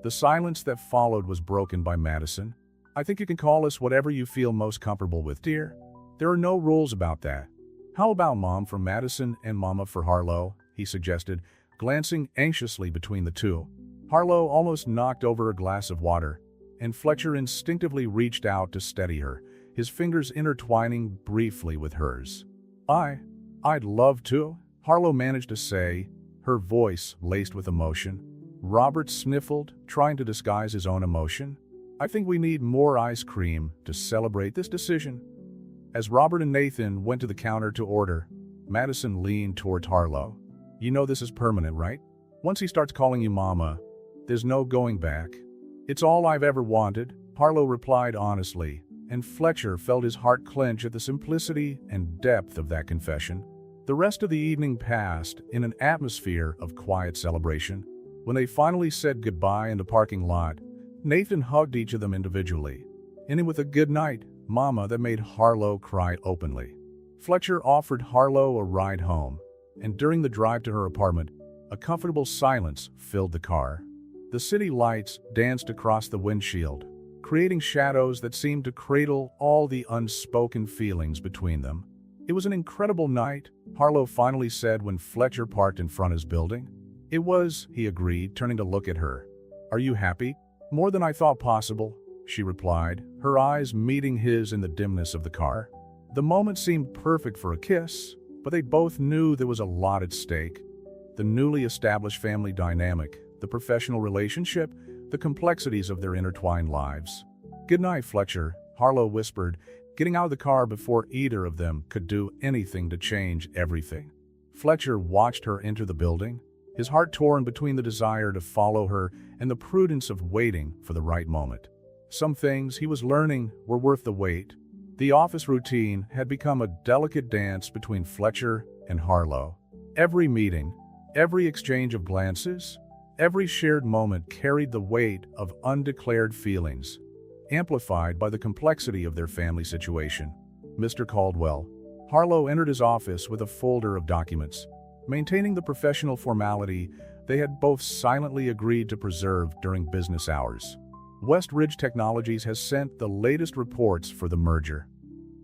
The silence that followed was broken by Madison. "I think you can call us whatever you feel most comfortable with, dear. There are no rules about that." "How about Mom for Madison and Mama for Harlow?" he suggested, glancing anxiously between the two. Harlow almost knocked over a glass of water, and Fletcher instinctively reached out to steady her, his fingers intertwining briefly with hers. I'd love to," Harlow managed to say, her voice laced with emotion. Robert sniffled, trying to disguise his own emotion. "I think we need more ice cream to celebrate this decision." As Robert and Nathan went to the counter to order, Madison leaned towards Harlow. "You know this is permanent, right? Once he starts calling you Mama, there's no going back." "It's all I've ever wanted," Harlow replied honestly, and Fletcher felt his heart clench at the simplicity and depth of that confession. The rest of the evening passed in an atmosphere of quiet celebration. When they finally said goodbye in the parking lot, Nathan hugged each of them individually, ending with a "good night, Mama" that made Harlow cry openly. Fletcher offered Harlow a ride home, and during the drive to her apartment, a comfortable silence filled the car. The city lights danced across the windshield, creating shadows that seemed to cradle all the unspoken feelings between them. "It was an incredible night," Harlow finally said when Fletcher parked in front of his building. "It was," he agreed, turning to look at her. "Are you happy?" "More than I thought possible," she replied, her eyes meeting his in the dimness of the car. The moment seemed perfect for a kiss, but they both knew there was a lot at stake. The newly established family dynamic, the professional relationship, the complexities of their intertwined lives. "Good night, Fletcher," Harlow whispered, getting out of the car before either of them could do anything to change everything. Fletcher watched her enter the building, his heart torn between the desire to follow her and the prudence of waiting for the right moment. Some things he was learning were worth the wait. The office routine had become a delicate dance between Fletcher and Harlow. Every meeting, every exchange of glances, every shared moment carried the weight of undeclared feelings, amplified by the complexity of their family situation. "Mr. Caldwell." Harlow entered his office with a folder of documents, maintaining the professional formality they had both silently agreed to preserve during business hours. "West Ridge Technologies has sent the latest reports for the merger."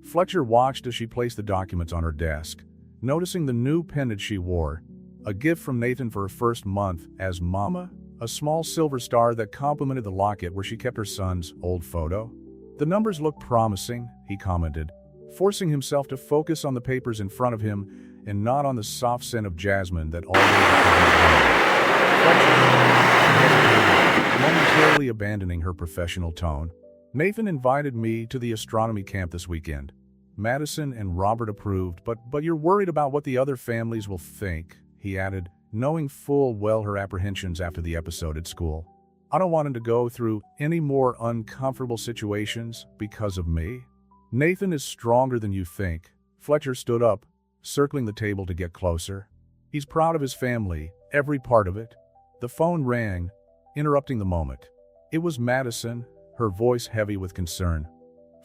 Fletcher watched as she placed the documents on her desk, noticing the new pendant she wore, a gift from Nathan for her first month as Mama, a small silver star that complemented the locket where she kept her son's old photo. "The numbers look promising," he commented, forcing himself to focus on the papers in front of him and not on the soft scent of jasmine that always accompanied him. Momentarily abandoning her professional tone. "Nathan invited me to the astronomy camp this weekend. Madison and Robert approved, but you're worried about what the other families will think," he added, knowing full well her apprehensions after the episode at school. "I don't want him to go through any more uncomfortable situations because of me." "Nathan is stronger than you think." Fletcher stood up, circling the table to get closer. "He's proud of his family, every part of it." The phone rang, interrupting the moment. It was Madison, her voice heavy with concern.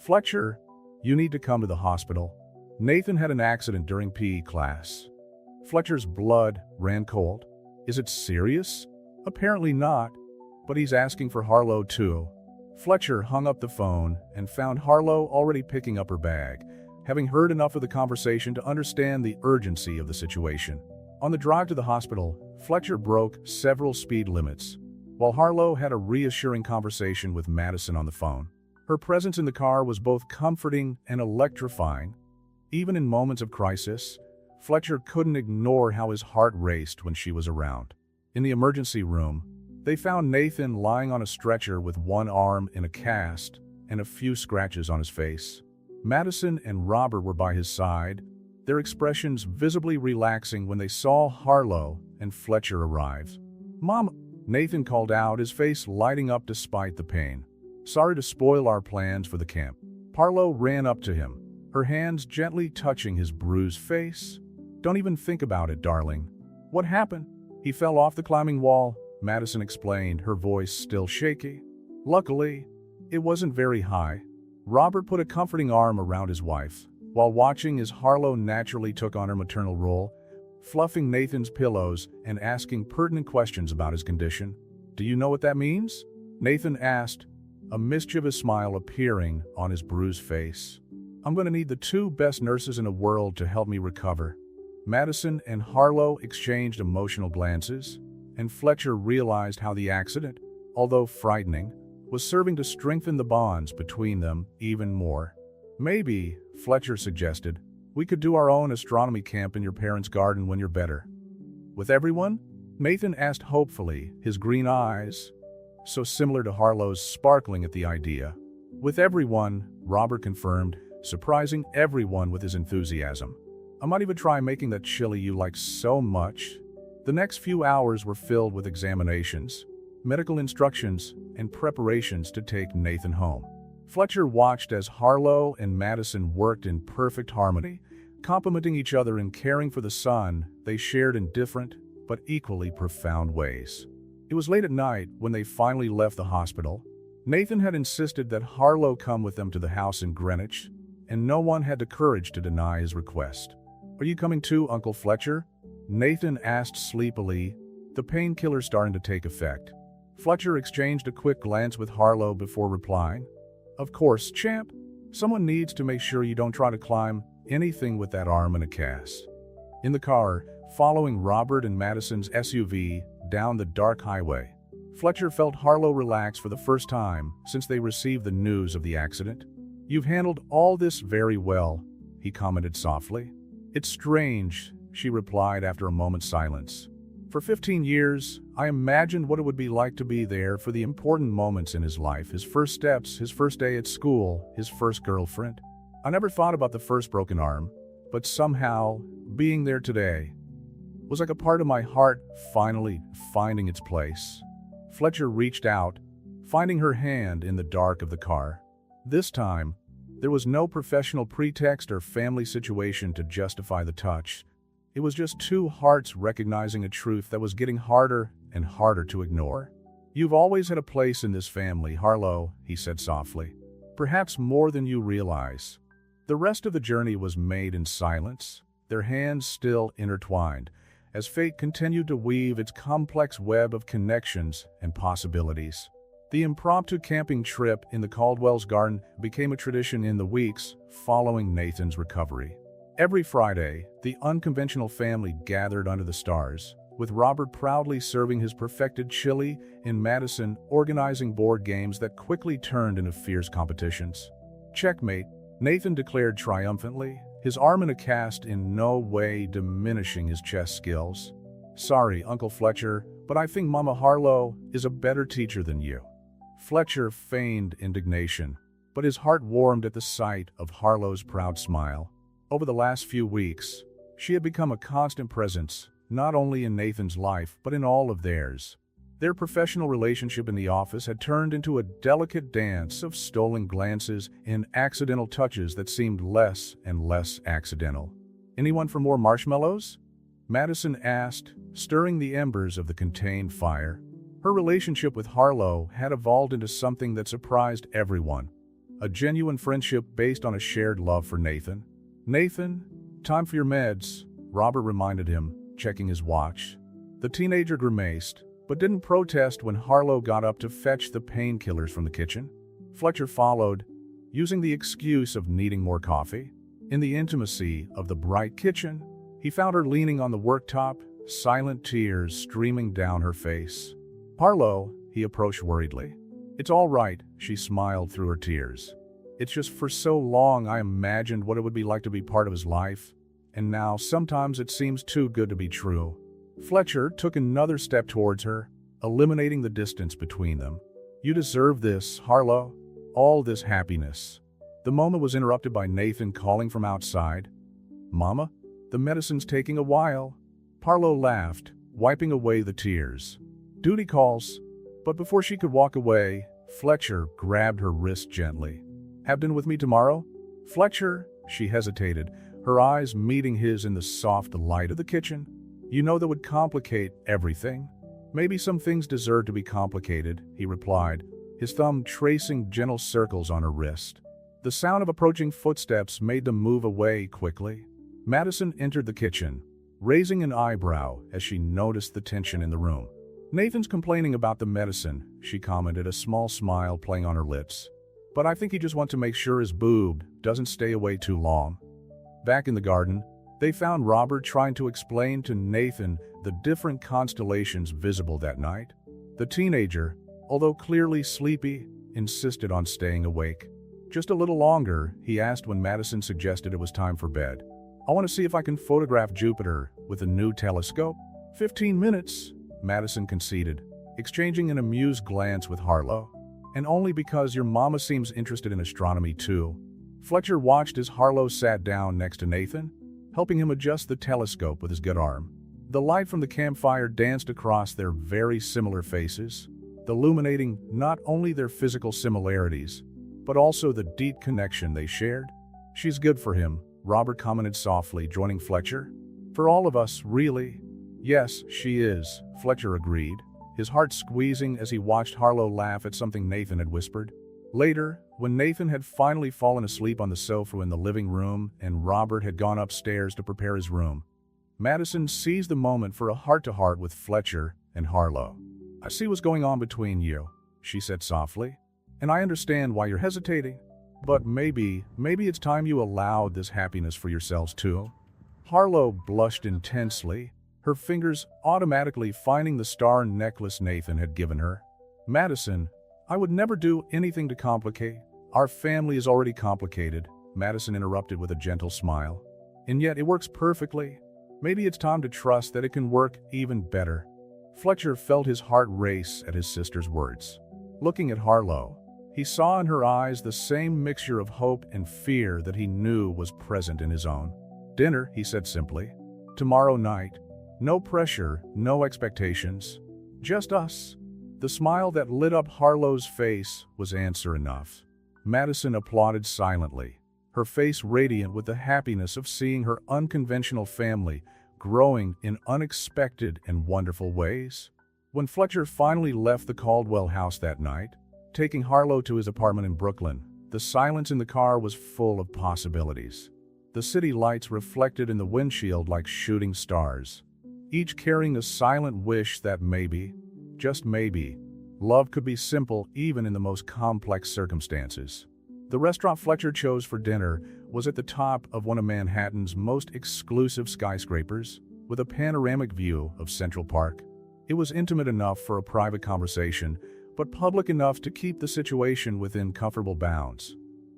"Fletcher, you need to come to the hospital. Nathan had an accident during PE class." Fletcher's blood ran cold. "Is it serious?" "Apparently not, but he's asking for Harlow too." Fletcher hung up the phone and found Harlow already picking up her bag, having heard enough of the conversation to understand the urgency of the situation. On the drive to the hospital, Fletcher broke several speed limits, while Harlow had a reassuring conversation with Madison on the phone. Her presence in the car was both comforting and electrifying. Even in moments of crisis, Fletcher couldn't ignore how his heart raced when she was around. In the emergency room, they found Nathan lying on a stretcher with one arm in a cast and a few scratches on his face. Madison and Robert were by his side, their expressions visibly relaxing when they saw Harlow and Fletcher arrive. "Mom," Nathan called out, his face lighting up despite the pain. "Sorry to spoil our plans for the camp." Harlow ran up to him, her hands gently touching his bruised face. "Don't even think about it, darling." "What happened?" "He fell off the climbing wall," Madison explained, her voice still shaky. "Luckily, it wasn't very high." Robert put a comforting arm around his wife, while watching as Harlow naturally took on her maternal role, fluffing Nathan's pillows and asking pertinent questions about his condition. "Do you know what that means?" Nathan asked, a mischievous smile appearing on his bruised face. I'm going to need the two best nurses in the world to help me recover." Madison and Harlow exchanged emotional glances, and Fletcher realized how the accident, although frightening, was serving to strengthen the bonds between them even more. "Maybe," Fletcher suggested, "we could do our own astronomy camp in your parents' garden when you're better." "With everyone?" Nathan asked hopefully, his green eyes, so similar to Harlow's, sparkling at the idea. "With everyone," Robert confirmed, surprising everyone with his enthusiasm. "I might even try making that chili you like so much." The next few hours were filled with examinations, medical instructions, and preparations to take Nathan home. Fletcher watched as Harlow and Madison worked in perfect harmony, complimenting each other and caring for the son they shared in different but equally profound ways. It was late at night when they finally left the hospital. Nathan had insisted that Harlow come with them to the house in Greenwich, and no one had the courage to deny his request. "Are you coming too, Uncle Fletcher?" Nathan asked sleepily, the painkiller starting to take effect. Fletcher exchanged a quick glance with Harlow before replying, "Of course, champ. Someone needs to make sure you don't try to climb anything with that arm in a cast." In the car, following Robert and Madison's SUV down the dark highway, Fletcher felt Harlow relax for the first time since they received the news of the accident. "You've handled all this very well," he commented softly. "It's strange," she replied after a moment's silence. "For 15 years, I imagined what it would be like to be there for the important moments in his life, his first steps, his first day at school, his first girlfriend. I never thought about the first broken arm, but somehow, being there today was like a part of my heart finally finding its place." Fletcher reached out, finding her hand in the dark of the car. This time, there was no professional pretext or family situation to justify the touch. It was just two hearts recognizing a truth that was getting harder and harder to ignore. "You've always had a place in this family, Harlow," he said softly. "Perhaps more than you realize." The rest of the journey was made in silence, their hands still intertwined, as fate continued to weave its complex web of connections and possibilities. The impromptu camping trip in the Caldwell's garden became a tradition in the weeks following Nathan's recovery. Every Friday, the unconventional family gathered under the stars, with Robert proudly serving his perfected chili and Madison organizing board games that quickly turned into fierce competitions. "Checkmate," Nathan declared triumphantly, his arm in a cast in no way diminishing his chess skills. "Sorry, Uncle Fletcher, but I think Mama Harlow is a better teacher than you." Fletcher feigned indignation, but his heart warmed at the sight of Harlow's proud smile. Over the last few weeks, she had become a constant presence, not only in Nathan's life but in all of theirs. Their professional relationship in the office had turned into a delicate dance of stolen glances and accidental touches that seemed less and less accidental. "Anyone for more marshmallows?" Madison asked, stirring the embers of the contained fire. Her relationship with Harlow had evolved into something that surprised everyone, a genuine friendship based on a shared love for Nathan. "Nathan, time for your meds," Robert reminded him, checking his watch. The teenager grimaced, but didn't protest when Harlow got up to fetch the painkillers from the kitchen. Fletcher followed, using the excuse of needing more coffee. In the intimacy of the bright kitchen, he found her leaning on the worktop, silent tears streaming down her face. "Harlow," he approached worriedly. "It's all right," she smiled through her tears. "It's just for so long I imagined what it would be like to be part of his life, and now sometimes it seems too good to be true." Fletcher took another step towards her, eliminating the distance between them. "You deserve this, Harlow. All this happiness." The moment was interrupted by Nathan calling from outside. "Mama, the medicine's taking a while." Harlow laughed, wiping away the tears. "Duty calls." But before she could walk away, Fletcher grabbed her wrist gently. "Have dinner with me tomorrow?" "Fletcher," she hesitated, her eyes meeting his in the soft light of the kitchen. "You know that would complicate everything." "Maybe some things deserve to be complicated," he replied, his thumb tracing gentle circles on her wrist. The sound of approaching footsteps made them move away quickly. Madison entered the kitchen, raising an eyebrow as she noticed the tension in the room. "Nathan's complaining about the medicine," she commented, a small smile playing on her lips. but I think he just wants to make sure his boob doesn't stay away too long. Back in the garden, they found Robert trying to explain to Nathan the different constellations visible that night. The teenager, although clearly sleepy, insisted on staying awake. Just a little longer, he asked when Madison suggested it was time for bed. I want to see if I can photograph Jupiter with a new telescope. 15 minutes, Madison conceded, exchanging an amused glance with Harlow. And only because your mama seems interested in astronomy too. Fletcher watched as Harlow sat down next to Nathan, helping him adjust the telescope with his good arm. The light from the campfire danced across their very similar faces, illuminating not only their physical similarities, but also the deep connection they shared. She's good for him, Robert commented softly, joining Fletcher. For all of us, really. Yes, she is, Fletcher agreed, his heart squeezing as he watched Harlow laugh at something Nathan had whispered. Later, when Nathan had finally fallen asleep on the sofa in the living room and Robert had gone upstairs to prepare his room, Madison seized the moment for a heart-to-heart with Fletcher and Harlow. I see what's going on between you, she said softly, and I understand why you're hesitating. But maybe it's time you allowed this happiness for yourselves too. Harlow blushed intensely, her fingers automatically finding the star necklace Nathan had given her. Madison, I would never do anything to complicate. Our family is already complicated, Madison interrupted with a gentle smile. And yet it works perfectly. Maybe it's time to trust that it can work even better. Fletcher felt his heart race at his sister's words. Looking at Harlow, he saw in her eyes the same mixture of hope and fear that he knew was present in his own. Dinner, he said simply. Tomorrow night. No pressure, no expectations. Just us. The smile that lit up Harlow's face was answer enough. Madison applauded silently, her face radiant with the happiness of seeing her unconventional family growing in unexpected and wonderful ways. When Fletcher finally left the Caldwell house that night, taking Harlow to his apartment in Brooklyn, the silence in the car was full of possibilities. The city lights reflected in the windshield like shooting stars, each carrying a silent wish that maybe, just maybe, love could be simple even in the most complex circumstances. The restaurant Fletcher chose for dinner was at the top of one of Manhattan's most exclusive skyscrapers, with a panoramic view of Central Park. It was intimate enough for a private conversation, but public enough to keep the situation within comfortable bounds.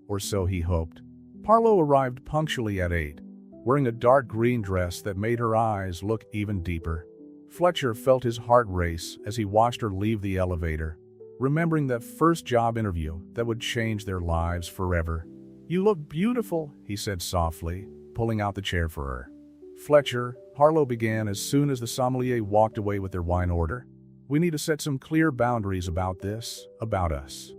Or so he hoped. Harlow arrived punctually at 8, wearing a dark green dress that made her eyes look even deeper. Fletcher felt his heart race as he watched her leave the elevator, remembering that first job interview that would change their lives forever. You look beautiful, he said softly, pulling out the chair for her. Fletcher, Harlow began as soon as the sommelier walked away with their wine order. We need to set some clear boundaries about this, about us.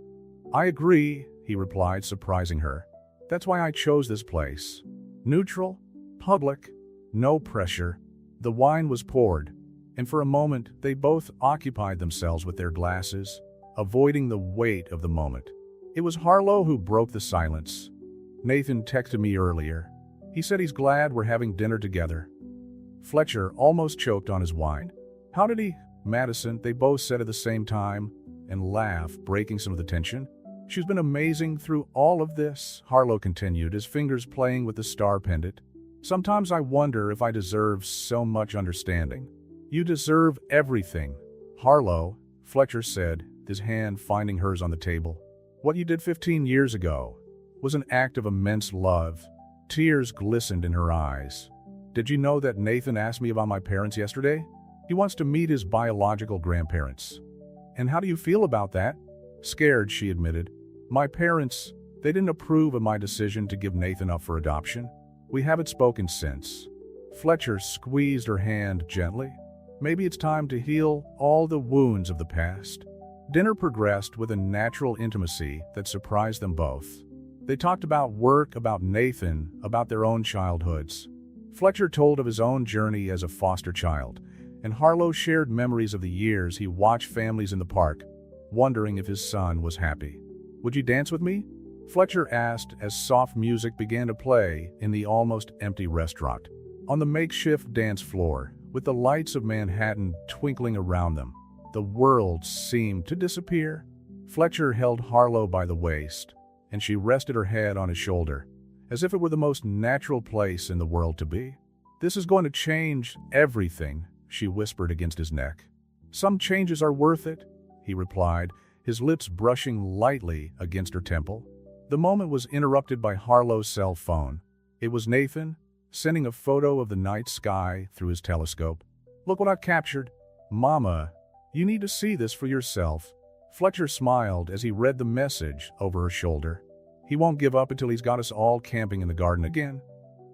I agree, he replied, surprising her. That's why I chose this place. Neutral, public, no pressure. The wine was poured, and for a moment they both occupied themselves with their glasses, avoiding the weight of the moment. It was Harlow who broke the silence. Nathan texted me earlier. He said he's glad we're having dinner together. Fletcher almost choked on his wine. How did he? Madison, they both said at the same time, and laughed, breaking some of the tension. She's been amazing through all of this, Harlow continued, his fingers playing with the star pendant. Sometimes I wonder if I deserve so much understanding. You deserve everything, Harlow, Fletcher said, his hand finding hers on the table. What you did 15 years ago was an act of immense love. Tears glistened in her eyes. Did you know that Nathan asked me about my parents yesterday? He wants to meet his biological grandparents. And how do you feel about that? Scared, she admitted. My parents, they didn't approve of my decision to give Nathan up for adoption. We haven't spoken since. Fletcher squeezed her hand gently. Maybe it's time to heal all the wounds of the past. Dinner progressed with a natural intimacy that surprised them both. They talked about work, about Nathan, about their own childhoods. Fletcher told of his own journey as a foster child, and Harlow shared memories of the years he watched families in the park, wondering if his son was happy. Would you dance with me? Fletcher asked as soft music began to play in the almost empty restaurant. On the makeshift dance floor, with the lights of Manhattan twinkling around them, the world seemed to disappear. Fletcher held Harlow by the waist, and she rested her head on his shoulder, as if it were the most natural place in the world to be. "This is going to change everything," she whispered against his neck. "Some changes are worth it," he replied, his lips brushing lightly against her temple. The moment was interrupted by Harlow's cell phone. It was Nathan, sending a photo of the night sky through his telescope. "Look what I've captured. Mama, you need to see this for yourself." Fletcher smiled as he read the message over her shoulder. "He won't give up until he's got us all camping in the garden again."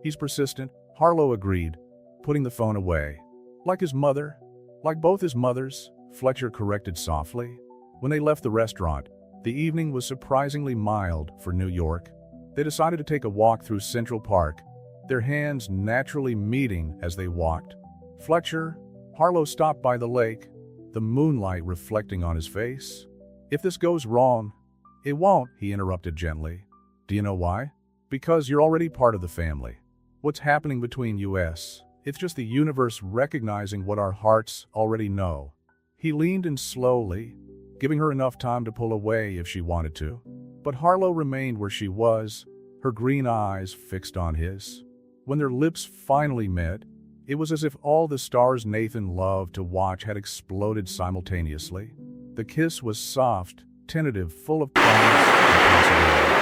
"He's persistent," Harlow agreed, putting the phone away. "Like his mother." "Like both his mothers," Fletcher corrected softly. When they left the restaurant, the evening was surprisingly mild for New York. They decided to take a walk through Central Park, their hands naturally meeting as they walked. "Fletcher," Harlow stopped by the lake, the moonlight reflecting on his face. "If this goes wrong—" "It won't," he interrupted gently. "Do you know why? Because you're already part of the family. What's happening between us? It's just the universe recognizing what our hearts already know." He leaned in slowly, giving her enough time to pull away if she wanted to. But Harlow remained where she was, her green eyes fixed on his. When their lips finally met, it was as if all the stars Nathan loved to watch had exploded simultaneously. The kiss was soft, tentative, full of promise and possibility.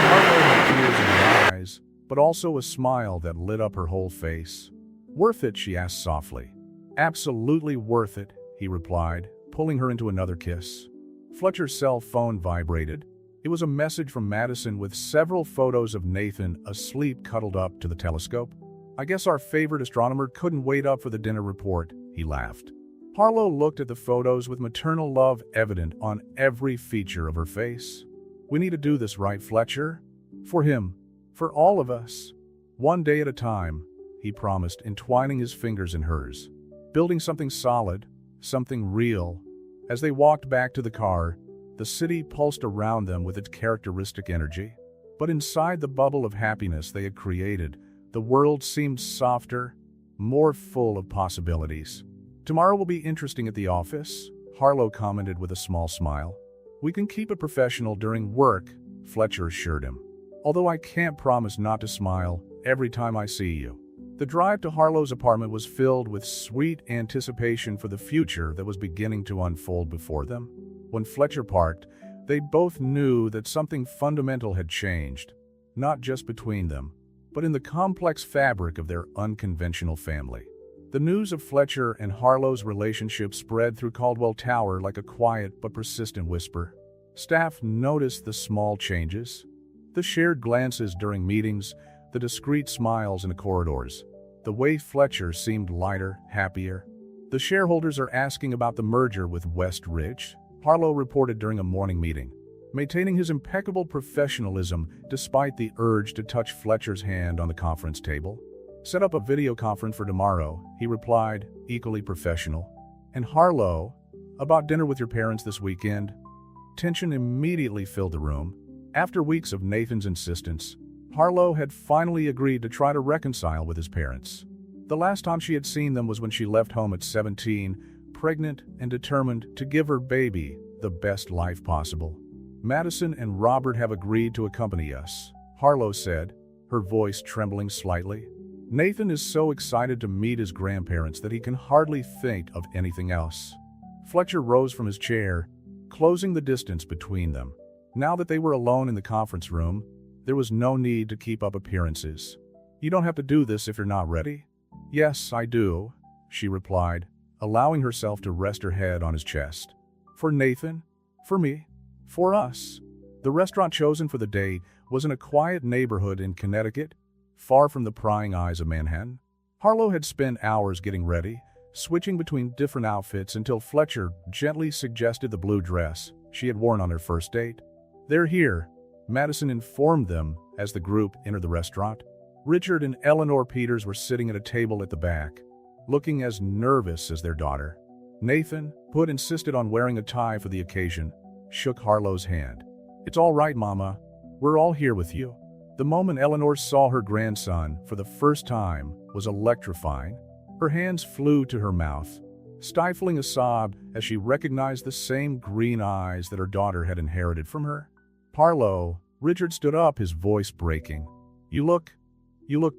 Harlow had tears in her eyes, but also a smile that lit up her whole face. "Worth it?" she asked softly. "Absolutely worth it," he replied, pulling her into another kiss. Fletcher's cell phone vibrated. It was a message from Madison with several photos of Nathan asleep cuddled up to the telescope. "I guess our favorite astronomer couldn't wait up for the dinner report," he laughed. Harlow looked at the photos with maternal love evident on every feature of her face. "We need to do this right, Fletcher. For him. For all of us. One day at a time," he promised, entwining his fingers in hers. "Building something solid, something real." As they walked back to the car, the city pulsed around them with its characteristic energy. But inside the bubble of happiness they had created, the world seemed softer, more full of possibilities. "Tomorrow will be interesting at the office," Harlow commented with a small smile. "We can keep it professional during work," Fletcher assured him. "Although I can't promise not to smile every time I see you." The drive to Harlow's apartment was filled with sweet anticipation for the future that was beginning to unfold before them. When Fletcher parked, they both knew that something fundamental had changed, not just between them, but in the complex fabric of their unconventional family. The news of Fletcher and Harlow's relationship spread through Caldwell Tower like a quiet but persistent whisper. Staff noticed the small changes, the shared glances during meetings, the discreet smiles in the corridors. The way Fletcher seemed lighter, happier. "The shareholders are asking about the merger with West Ridge," Harlow reported during a morning meeting, maintaining his impeccable professionalism despite the urge to touch Fletcher's hand on the conference table. "Set up a video conference for tomorrow," he replied, equally professional. "And Harlow, about dinner with your parents this weekend?" Tension immediately filled the room. After weeks of Nathan's insistence, Harlow had finally agreed to try to reconcile with his parents. The last time she had seen them was when she left home at 17, pregnant and determined to give her baby the best life possible. "Madison and Robert have agreed to accompany us," Harlow said, her voice trembling slightly. "Nathan is so excited to meet his grandparents that he can hardly think of anything else." Fletcher rose from his chair, closing the distance between them. Now that they were alone in the conference room, there was no need to keep up appearances. "You don't have to do this if you're not ready." "Yes, I do," she replied, allowing herself to rest her head on his chest. "For Nathan, for me, for us." The restaurant chosen for the date was in a quiet neighborhood in Connecticut, far from the prying eyes of Manhattan. Harlow had spent hours getting ready, switching between different outfits until Fletcher gently suggested the blue dress she had worn on her first date. "They're here," Madison informed them as the group entered the restaurant. Richard and Eleanor Peters were sitting at a table at the back, looking as nervous as their daughter. Nathan, who had insisted on wearing a tie for the occasion, shook Harlow's hand. "It's all right, Mama. We're all here with you." The moment Eleanor saw her grandson for the first time was electrifying. Her hands flew to her mouth, stifling a sob as she recognized the same green eyes that her daughter had inherited from her. Harlow, Richard stood up, his voice breaking. You look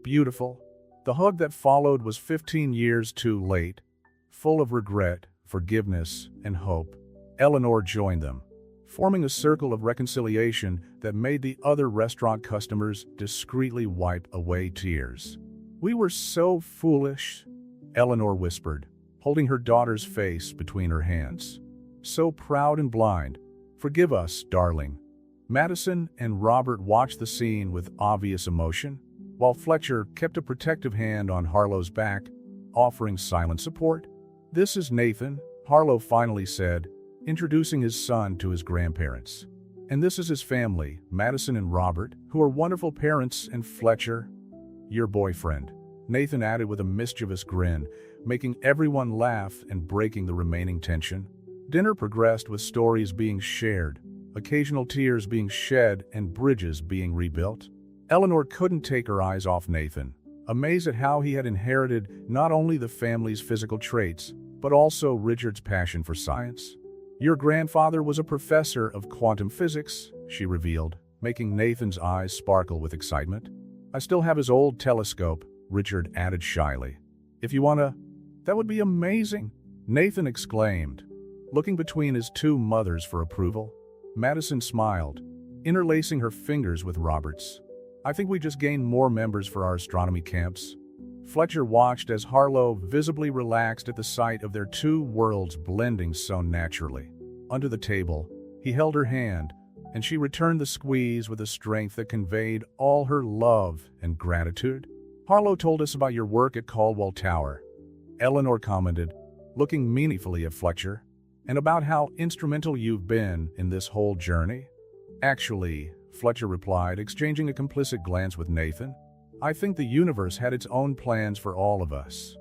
beautiful." The hug that followed was 15 years too late, full of regret, forgiveness, and hope. Eleanor joined them, forming a circle of reconciliation that made the other restaurant customers discreetly wipe away tears. "We were so foolish," Eleanor whispered, holding her daughter's face between her hands. "So proud and blind. Forgive us, darling." Madison and Robert watched the scene with obvious emotion, while Fletcher kept a protective hand on Harlow's back, offering silent support. "This is Nathan," Harlow finally said, introducing his son to his grandparents. "And this is his family, Madison and Robert, who are wonderful parents, and Fletcher, your boyfriend," Nathan added with a mischievous grin, making everyone laugh and breaking the remaining tension. Dinner progressed with stories being shared, occasional tears being shed, and bridges being rebuilt. Eleanor couldn't take her eyes off Nathan, amazed at how he had inherited not only the family's physical traits, but also Richard's passion for science. "Your grandfather was a professor of quantum physics," she revealed, making Nathan's eyes sparkle with excitement. "I still have his old telescope," Richard added shyly. "If you wanna, that would be amazing," Nathan exclaimed, looking between his two mothers for approval. Madison smiled, interlacing her fingers with Robert's. "I think we just gained more members for our astronomy camps." Fletcher watched as Harlow visibly relaxed at the sight of their two worlds blending so naturally. Under the table, he held her hand, and she returned the squeeze with a strength that conveyed all her love and gratitude. "Harlow told us about your work at Caldwell Tower," Eleanor commented, looking meaningfully at Fletcher, "and about how instrumental you've been in this whole journey." "Actually," Fletcher replied, exchanging a complicit glance with Nathan, "I think the universe had its own plans for all of us."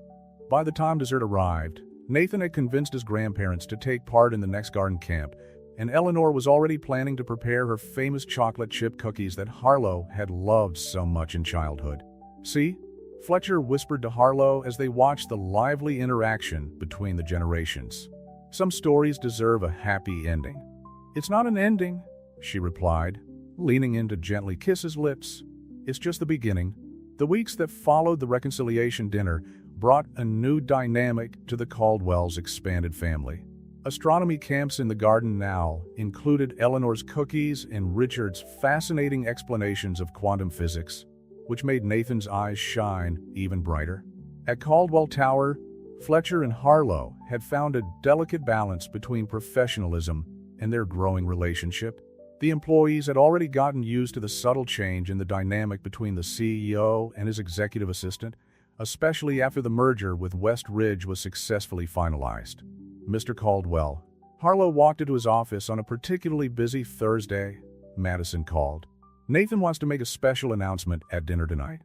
By the time dessert arrived, Nathan had convinced his grandparents to take part in the next garden camp, and Eleanor was already planning to prepare her famous chocolate chip cookies that Harlow had loved so much in childhood. "See?" Fletcher whispered to Harlow as they watched the lively interaction between the generations. "Some stories deserve a happy ending." "It's not an ending," she replied, leaning in to gently kiss his lips. "It's just the beginning." The weeks that followed the reconciliation dinner brought a new dynamic to the Caldwell's expanded family. Astronomy camps in the garden now included Eleanor's cookies and Richard's fascinating explanations of quantum physics, which made Nathan's eyes shine even brighter. At Caldwell Tower, Fletcher and Harlow had found a delicate balance between professionalism and their growing relationship. The employees had already gotten used to the subtle change in the dynamic between the CEO and his executive assistant, especially after the merger with West Ridge was successfully finalized. "Mr. Caldwell." Harlow walked into his office on a particularly busy Thursday. Madison called. "Nathan wants to make a special announcement at dinner tonight."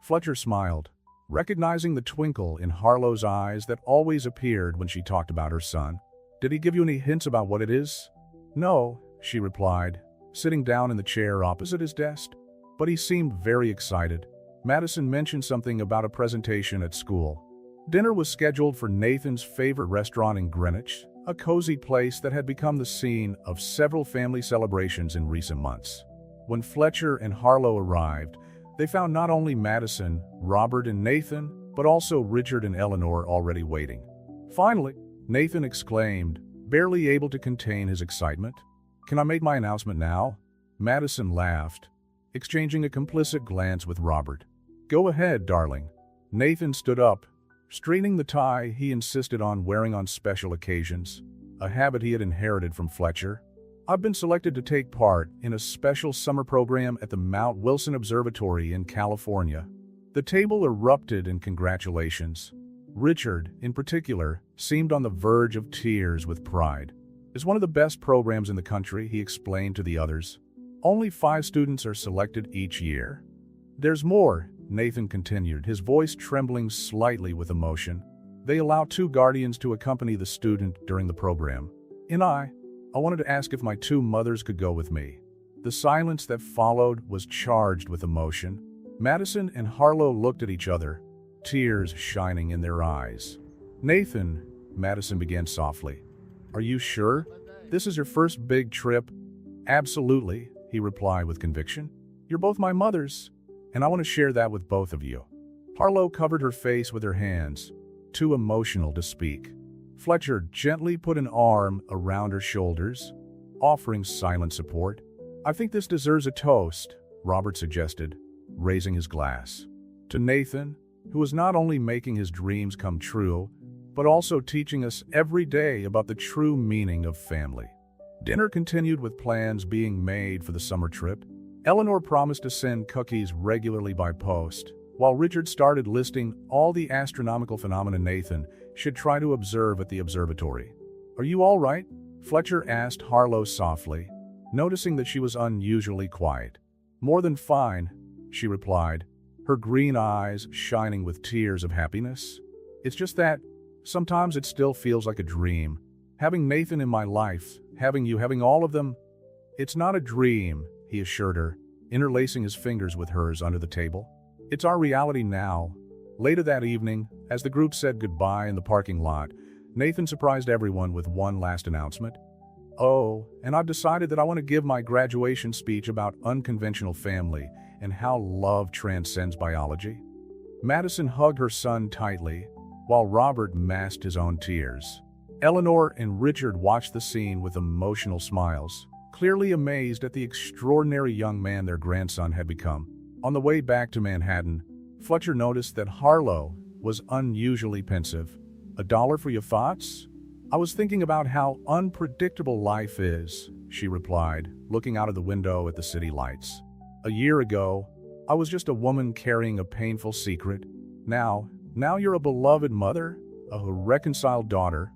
Fletcher smiled, recognizing the twinkle in Harlow's eyes that always appeared when she talked about her son. "Did he give you any hints about what it is?" "No," she replied, sitting down in the chair opposite his desk. "But he seemed very excited." Madison mentioned something about a presentation at school. Dinner was scheduled for Nathan's favorite restaurant in Greenwich, a cozy place that had become the scene of several family celebrations in recent months. When Fletcher and Harlow arrived, they found not only Madison, Robert, and Nathan, but also Richard and Eleanor already waiting. Finally, Nathan exclaimed, barely able to contain his excitement. "Can I make my announcement now?" Madison laughed, exchanging a complicit glance with Robert. "Go ahead, darling." Nathan stood up, straightening the tie he insisted on wearing on special occasions, a habit he had inherited from Fletcher. "I've been selected to take part in a special summer program at the Mount Wilson Observatory in California." The table erupted in congratulations. Richard, in particular, seemed on the verge of tears with pride. "It's one of the best programs in the country," he explained to the others. "Only 5 students are selected each year." "There's more," Nathan continued, his voice trembling slightly with emotion. "They allow 2 guardians to accompany the student during the program. And I wanted to ask if my 2 mothers could go with me." The silence that followed was charged with emotion. Madison and Harlow looked at each other, tears shining in their eyes. "Nathan," Madison began softly, "are you sure? This is your first big trip?" "Absolutely," he replied with conviction. "You're both my mothers, and I want to share that with both of you." Harlow covered her face with her hands, too emotional to speak. Fletcher gently put an arm around her shoulders, offering silent support. "I think this deserves a toast," Robert suggested, raising his glass. "To Nathan, who is not only making his dreams come true, but also teaching us every day about the true meaning of family." Dinner continued with plans being made for the summer trip. Eleanor promised to send cookies regularly by post, while Richard started listing all the astronomical phenomena Nathan should try to observe at the observatory. "Are you all right?" Fletcher asked Harlow softly, noticing that she was unusually quiet. "More than fine," she replied, her green eyes shining with tears of happiness. "It's just that sometimes it still feels like a dream. Having Nathan in my life, having all of them." "It's not a dream," he assured her, interlacing his fingers with hers under the table. "It's our reality now." Later that evening, as the group said goodbye in the parking lot, Nathan surprised everyone with one last announcement. "Oh, and I've decided that I want to give my graduation speech about unconventional family and how love transcends biology." Madison hugged her son tightly, while Robert masked his own tears. Eleanor and Richard watched the scene with emotional smiles, clearly amazed at the extraordinary young man their grandson had become. On the way back to Manhattan, Fletcher noticed that Harlow was unusually pensive. "$1 for your thoughts?" "I was thinking about how unpredictable life is," she replied, looking out of the window at the city lights. "A year ago, I was just a woman carrying a painful secret. Now you're a beloved mother, a reconciled daughter,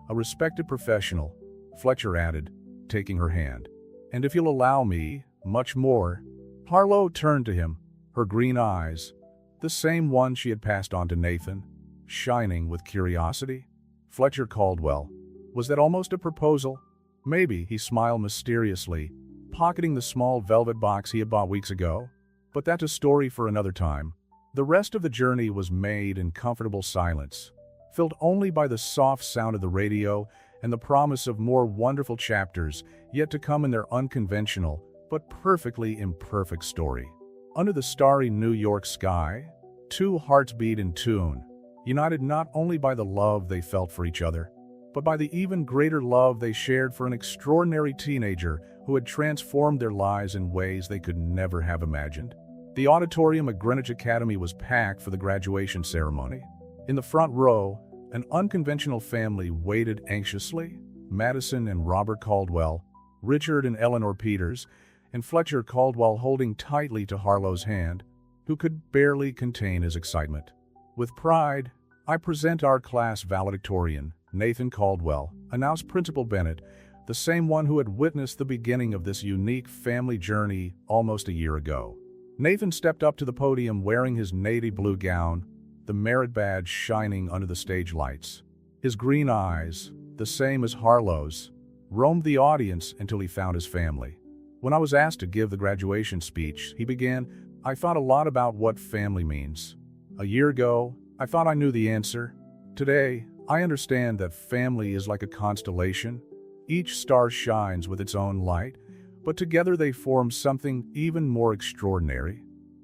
a respected professional," Fletcher added, taking her hand. "And if you'll allow me, much more." Harlow turned to him, her green eyes, the same one she had passed on to Nathan, shining with curiosity. "Fletcher Caldwell, was that almost a proposal?" "Maybe," he smiled mysteriously, pocketing the small velvet box he had bought weeks ago. "But that's a story for another time." The rest of the journey was made in comfortable silence, filled only by the soft sound of the radio and the promise of more wonderful chapters yet to come in their unconventional but perfectly imperfect story. Under the starry New York sky, two hearts beat in tune, united not only by the love they felt for each other, but by the even greater love they shared for an extraordinary teenager who had transformed their lives in ways they could never have imagined. The auditorium at Greenwich Academy was packed for the graduation ceremony. In the front row, an unconventional family waited anxiously: Madison and Robert Caldwell, Richard and Eleanor Peters, and Fletcher Caldwell holding tightly to Harlow's hand, who could barely contain his excitement. "With pride, I present our class valedictorian, Nathan Caldwell," announced Principal Bennett, the same one who had witnessed the beginning of this unique family journey almost a year ago. Nathan stepped up to the podium wearing his navy blue gown, the merit badge shining under the stage lights. His green eyes, the same as Harlow's, roamed the audience until he found his family. "When I was asked to give the graduation speech," he began, "I thought a lot about what family means. A year ago, I thought I knew the answer. Today, I understand that family is like a constellation. Each star shines with its own light, but together they form something even more extraordinary."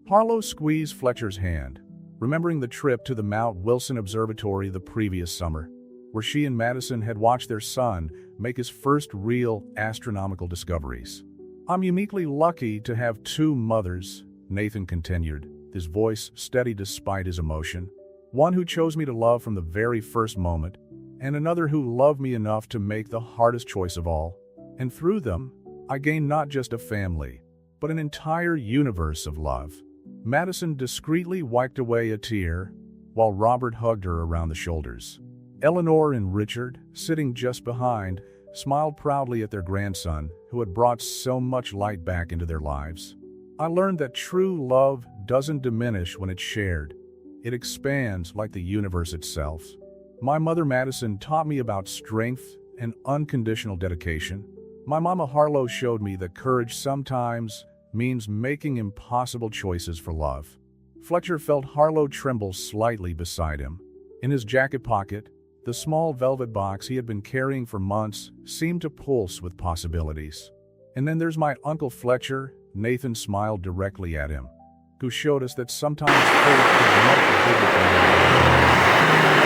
Harlow squeezed Fletcher's hand, remembering the trip to the Mount Wilson Observatory the previous summer, where she and Madison had watched their son make his first real astronomical discoveries. "I'm uniquely lucky to have two mothers," Nathan continued, his voice steady despite his emotion. "One who chose me to love from the very first moment, and another who loved me enough to make the hardest choice of all. And through them, I gained not just a family, but an entire universe of love." Madison discreetly wiped away a tear, while Robert hugged her around the shoulders. Eleanor and Richard, sitting just behind, smiled proudly at their grandson, who had brought so much light back into their lives. "I learned that true love doesn't diminish when it's shared. It expands like the universe itself. My mother Madison taught me about strength and unconditional dedication. My mama Harlow showed me that courage sometimes means making impossible choices for love." Fletcher felt Harlow tremble slightly beside him. In his jacket pocket, the small velvet box he had been carrying for months seemed to pulse with possibilities. And then there's my Uncle Fletcher, Nathan smiled directly at him, who showed us that sometimes fate is much bigger than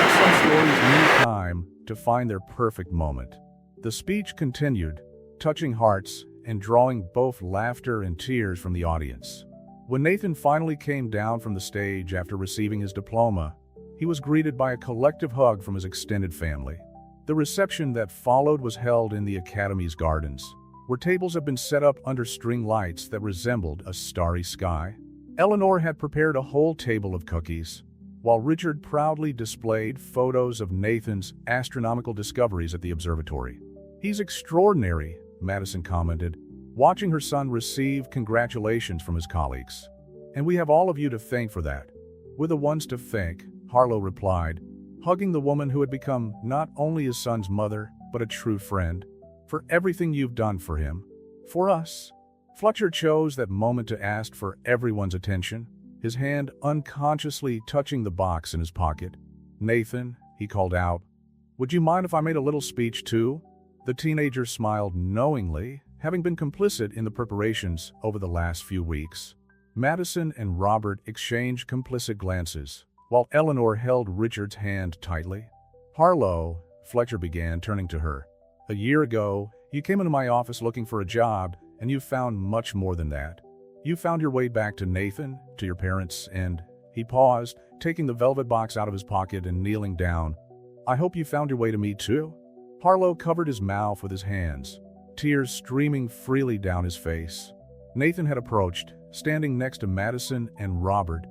some stories need time to find their perfect moment. The speech continued, touching hearts and drawing both laughter and tears from the audience. When Nathan finally came down from the stage after receiving his diploma, he was greeted by a collective hug from his extended family. The reception that followed was held in the Academy's gardens, where tables had been set up under string lights that resembled a starry sky. Eleanor had prepared a whole table of cookies, while Richard proudly displayed photos of Nathan's astronomical discoveries at the observatory. "He's extraordinary," Madison commented, watching her son receive congratulations from his colleagues. "And we have all of you to thank for that." "We're the ones to thank," Harlow replied, hugging the woman who had become not only his son's mother, but a true friend, "for everything you've done for him. For us." Fletcher chose that moment to ask for everyone's attention, his hand unconsciously touching the box in his pocket. "Nathan," he called out, "would you mind if I made a little speech too?" The teenager smiled knowingly, having been complicit in the preparations over the last few weeks. Madison and Robert exchanged complicit glances, while Eleanor held Richard's hand tightly. "Harlow," Fletcher began, turning to her, "a year ago, you came into my office looking for a job, and you found much more than that. You found your way back to Nathan, to your parents, and—" He paused, taking the velvet box out of his pocket and kneeling down. "I hope you found your way to me too?" Harlow covered his mouth with his hands, tears streaming freely down his face. Nathan had approached, standing next to Madison and Robert,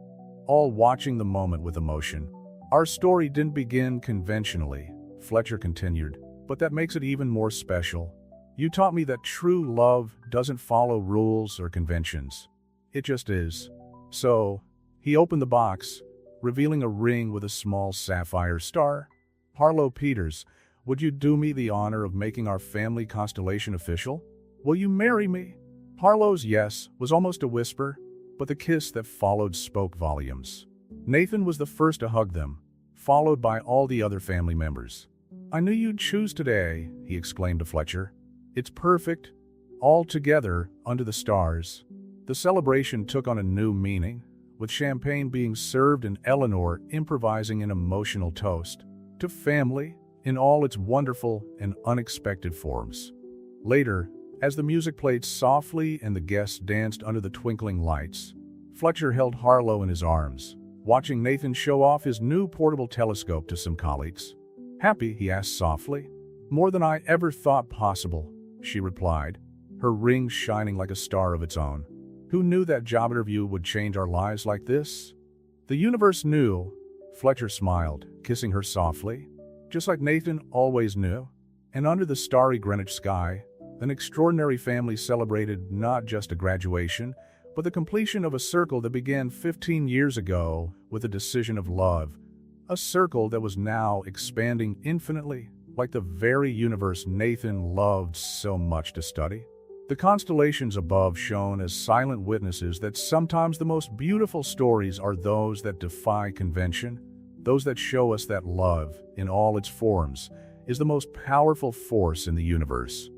all watching the moment with emotion. "Our story didn't begin conventionally," Fletcher continued, "but that makes it even more special. You taught me that true love doesn't follow rules or conventions. It just is." So, he opened the box, revealing a ring with a small sapphire star. "Harlow Peters, would you do me the honor of making our family constellation official? Will you marry me?" Harlow's yes was almost a whisper, but the kiss that followed spoke volumes. Nathan was the first to hug them, followed by all the other family members. "I knew you'd choose today," he exclaimed to Fletcher. "It's perfect, all together under the stars." The celebration took on a new meaning, with champagne being served and Eleanor improvising an emotional toast to family in all its wonderful and unexpected forms. Later, as the music played softly and the guests danced under the twinkling lights, Fletcher held Harlow in his arms, watching Nathan show off his new portable telescope to some colleagues. "Happy?" he asked softly. "More than I ever thought possible," she replied, her ring shining like a star of its own. "Who knew that job interview would change our lives like this?" "The universe knew," Fletcher smiled, kissing her softly, "just like Nathan always knew." And under the starry Greenwich sky, an extraordinary family celebrated not just a graduation, but the completion of a circle that began 15 years ago with a decision of love, a circle that was now expanding infinitely, like the very universe Nathan loved so much to study. The constellations above shone as silent witnesses that sometimes the most beautiful stories are those that defy convention, those that show us that love, in all its forms, is the most powerful force in the universe.